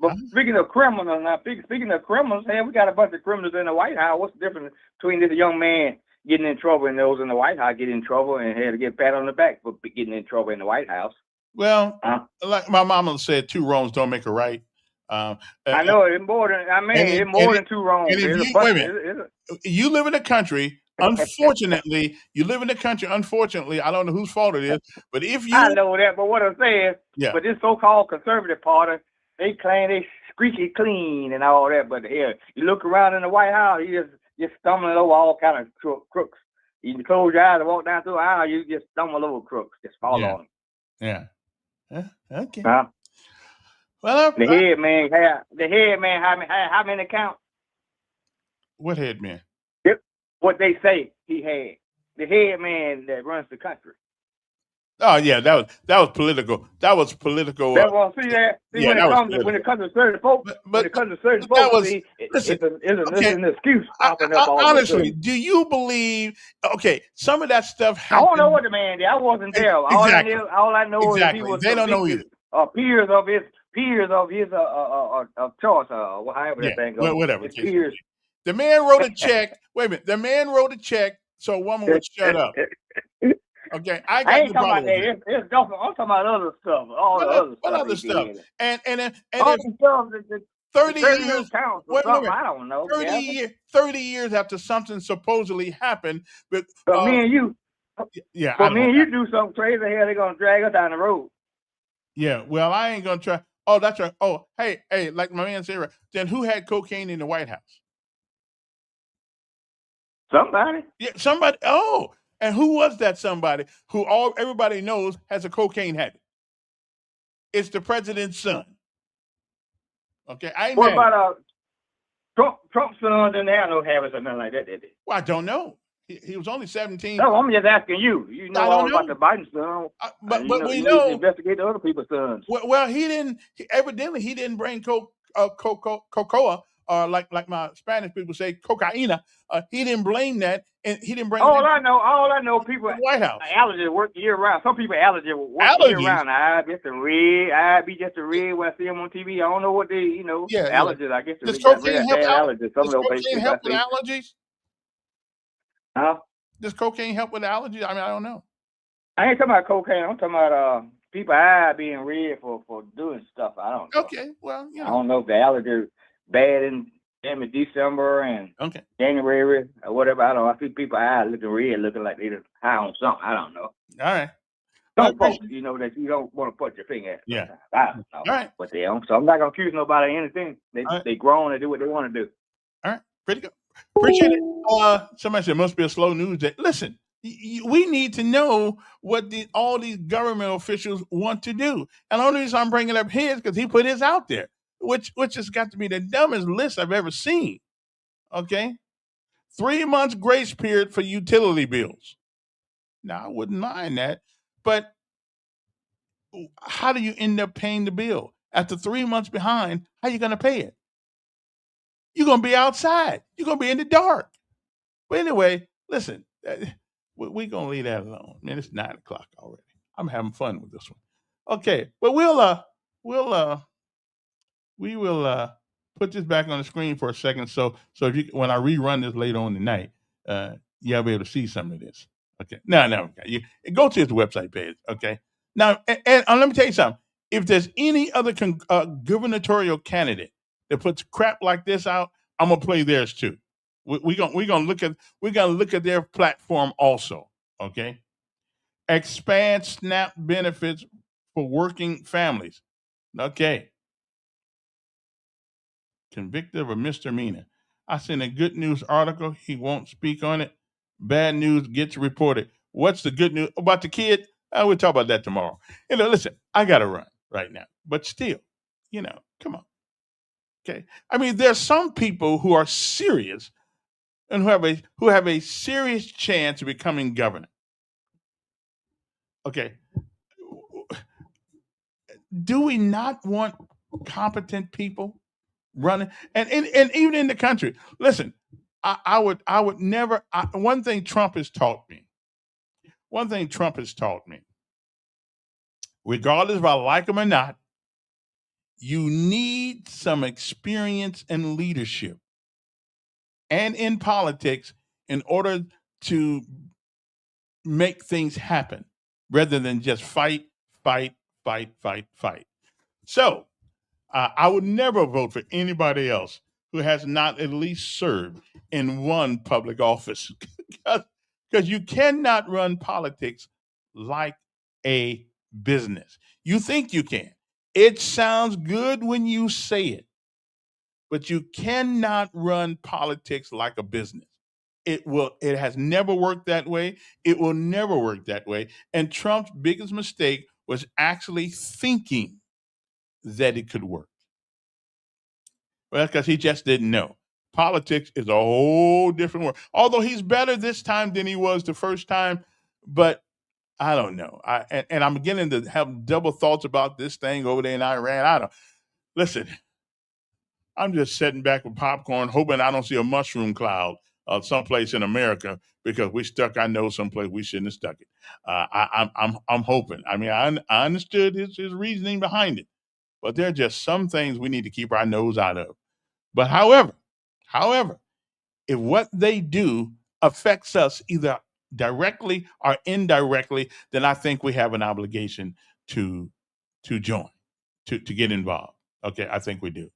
[SPEAKER 5] But speaking of criminals, hey, we got a bunch of criminals in the White House. What's the difference between this young man getting in trouble and those in the White House getting in trouble and had to get pat on the back for getting in trouble in the White House?
[SPEAKER 1] Well, like my mama said, 2 wrongs don't make a right.
[SPEAKER 5] I know it's more than than 2 wrongs.
[SPEAKER 1] Wait a minute. You live in a country. Unfortunately, I don't know whose fault it is, but
[SPEAKER 5] I know that, but what I'm saying, but this so-called conservative party, they claim they squeaky clean and all that, but here, you look around in the White House, you just stumbling over all kind of crooks. You can close your eyes and walk down through the aisle, you just stumble over crooks, just fall on them.
[SPEAKER 1] Yeah. Okay.
[SPEAKER 5] Well, the head man, how many accounts?
[SPEAKER 1] What head man?
[SPEAKER 5] What they say he had. The head man that runs the country.
[SPEAKER 1] Oh yeah, that was political. That was political.
[SPEAKER 5] That's what I see that. When it comes to certain folks, it's an excuse popping up.
[SPEAKER 1] Honestly, do you believe? Okay, some of that stuff happened.
[SPEAKER 5] I don't know what the man did. I wasn't there.
[SPEAKER 1] Exactly.
[SPEAKER 5] All I know is he was.
[SPEAKER 1] They don't know either.
[SPEAKER 5] Peers of his choice, however that thing goes.
[SPEAKER 1] Whatever.
[SPEAKER 5] His peers.
[SPEAKER 1] The man wrote a check. Wait a minute. The man wrote a check so a woman would shut up. Okay, I
[SPEAKER 5] ain't talking about that. I'm talking about other stuff.
[SPEAKER 1] What other stuff? And
[SPEAKER 5] all the stuff that
[SPEAKER 1] 30 years.
[SPEAKER 5] Wait, I don't know.
[SPEAKER 1] 30 years after something supposedly happened, but
[SPEAKER 5] me and you.
[SPEAKER 1] Yeah.
[SPEAKER 5] But me and you do something crazy here, they're gonna drag us down the road.
[SPEAKER 1] Yeah. Well, I ain't gonna try. Oh, that's right. Oh, hey, like my man said, then who had cocaine in the White House?
[SPEAKER 5] Somebody.
[SPEAKER 1] Yeah, somebody. Oh, and who was that somebody who everybody knows has a cocaine habit? It's the president's son. Okay,
[SPEAKER 5] what about Trump's son didn't have no habits or nothing like that, did he?
[SPEAKER 1] Well, I don't know. He was only 17.
[SPEAKER 5] No, I'm just asking you. You know all about the Biden son.
[SPEAKER 1] But we
[SPEAKER 5] know.
[SPEAKER 1] Need to
[SPEAKER 5] investigate the other people's sons.
[SPEAKER 1] Well, he didn't. Evidently, he didn't bring cocoa. Like my Spanish people say, cocaina. He didn't blame that, and he didn't bring.
[SPEAKER 5] All I know, people.
[SPEAKER 1] The White House.
[SPEAKER 5] Allergies work year round. Some people allergies work year round. I be just a red when I see them on TV. I don't know what they, allergies. I guess
[SPEAKER 1] does cocaine help
[SPEAKER 5] allergies.
[SPEAKER 1] Does cocaine help with allergies?
[SPEAKER 5] Huh?
[SPEAKER 1] Does cocaine help with allergies? I mean, I don't know.
[SPEAKER 5] I ain't talking about cocaine. I'm talking about people eye being red for doing stuff. I don't know.
[SPEAKER 1] Okay, well,
[SPEAKER 5] I don't know if the allergies bad in December and January or whatever. I don't know. I see people eyes looking red, looking like they're high on something. I don't know.
[SPEAKER 1] All right.
[SPEAKER 5] Some folks, that you don't want to put your finger at.
[SPEAKER 1] Yeah.
[SPEAKER 5] I don't know.
[SPEAKER 1] All right.
[SPEAKER 5] What they own. So I'm not gonna accuse nobody of anything. They grown and do what they want to do.
[SPEAKER 1] All right. Pretty good. Appreciate it. Somebody said it must be a slow news day. Listen, we need to know what all these government officials want to do. And the only reason I'm bringing up his because he put his out there, which has got to be the dumbest list I've ever seen. Okay? 3 months grace period for utility bills. Now, I wouldn't mind that, but how do you end up paying the bill? After 3 months behind, how are you going to pay it? You're going to be outside. You're going to be in the dark. But anyway, listen, we're going to leave that alone. Man, it's 9 o'clock already. I'm having fun with this one. Okay, but we'll we will put this back on the screen for a second. So if you when I rerun this later on tonight, you'll be able to see some of this. Okay. No. Okay. You go to his website page. Okay. Now, and let me tell you something. If there's any other gubernatorial candidate that puts crap like this out, I'm gonna play theirs too. We're gonna look at their platform also. Okay. Expand SNAP benefits for working families. Okay. Convicted of a misdemeanor. I sent a good news article. He won't speak on it. Bad news gets reported. What's the good news about the kid? We'll talk about that tomorrow. Listen, I got to run right now, but still, come on. Okay. I mean, there's some people who are serious and who have a serious chance of becoming governor. Okay. Do we not want competent people running? And even in the country, listen, I would never. One thing Trump has taught me, regardless if I like him or not, you need some experience in leadership and in politics in order to make things happen rather than just fight. So I would never vote for anybody else who has not at least served in one public office because you cannot run politics like a business. You think you can. It sounds good when you say it, but you cannot run politics like a business. It has never worked that way. It will never work that way. And Trump's biggest mistake was actually thinking that it could work. Well, that's because he just didn't know. Politics is a whole different world. Although he's better this time than he was the first time, but I don't know. And I'm beginning to have double thoughts about this thing over there in Iran. Listen. I'm just sitting back with popcorn, hoping I don't see a mushroom cloud someplace in America because we stuck our nose someplace we shouldn't have stuck it. I'm hoping. I mean, I understood his reasoning behind it, but there are just some things we need to keep our nose out of. But however, if what they do affects us either directly or indirectly, then I think we have an obligation to join, to get involved. Okay, I think we do.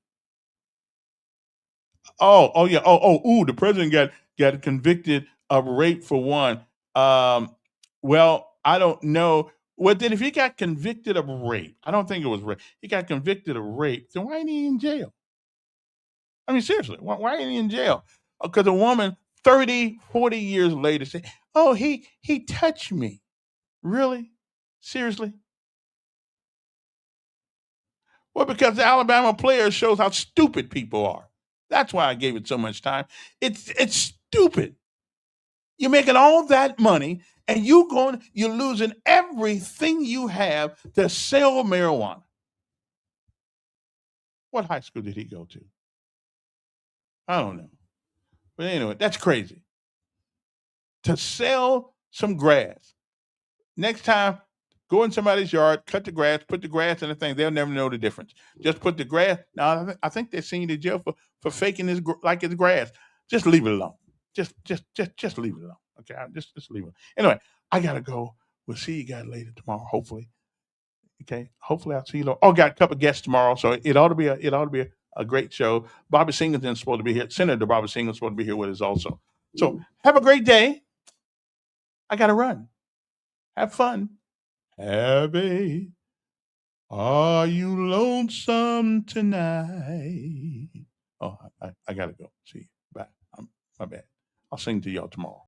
[SPEAKER 1] Oh yeah. The president got convicted of rape for one. Well, I don't know. Well, then if he got convicted of rape, I don't think it was rape. He got convicted of rape. Then why ain't he in jail? I mean, seriously, why ain't he in jail? Because a woman 30, 40 years later said, "Oh, he touched me." Really? Seriously? Well, because the Alabama Players shows how stupid people are. That's why I gave it so much time. It's stupid. You're making all that money and you're losing everything you have to sell marijuana. What high school did he go to? I don't know. But anyway, that's crazy. To sell some grass. Next time, go in somebody's yard, cut the grass, put the grass in the thing. They'll never know the difference. Just put the grass. Now, I think they're sending you to jail for faking this like it's grass. Just leave it alone. Just leave it alone. Okay, just leave it. Anyway, I gotta go. We'll see you guys later tomorrow. Hopefully. Okay. Hopefully I'll see you. Got a couple of guests tomorrow, so it ought to be a great show. Bobby Singleton's supposed to be here. Senator Bobby Singleton's supposed to be here with us also. So have a great day. I gotta run. Have fun. Abby, are you lonesome tonight? Oh, I gotta go. See you. Bye. My bad. I'll sing to y'all tomorrow.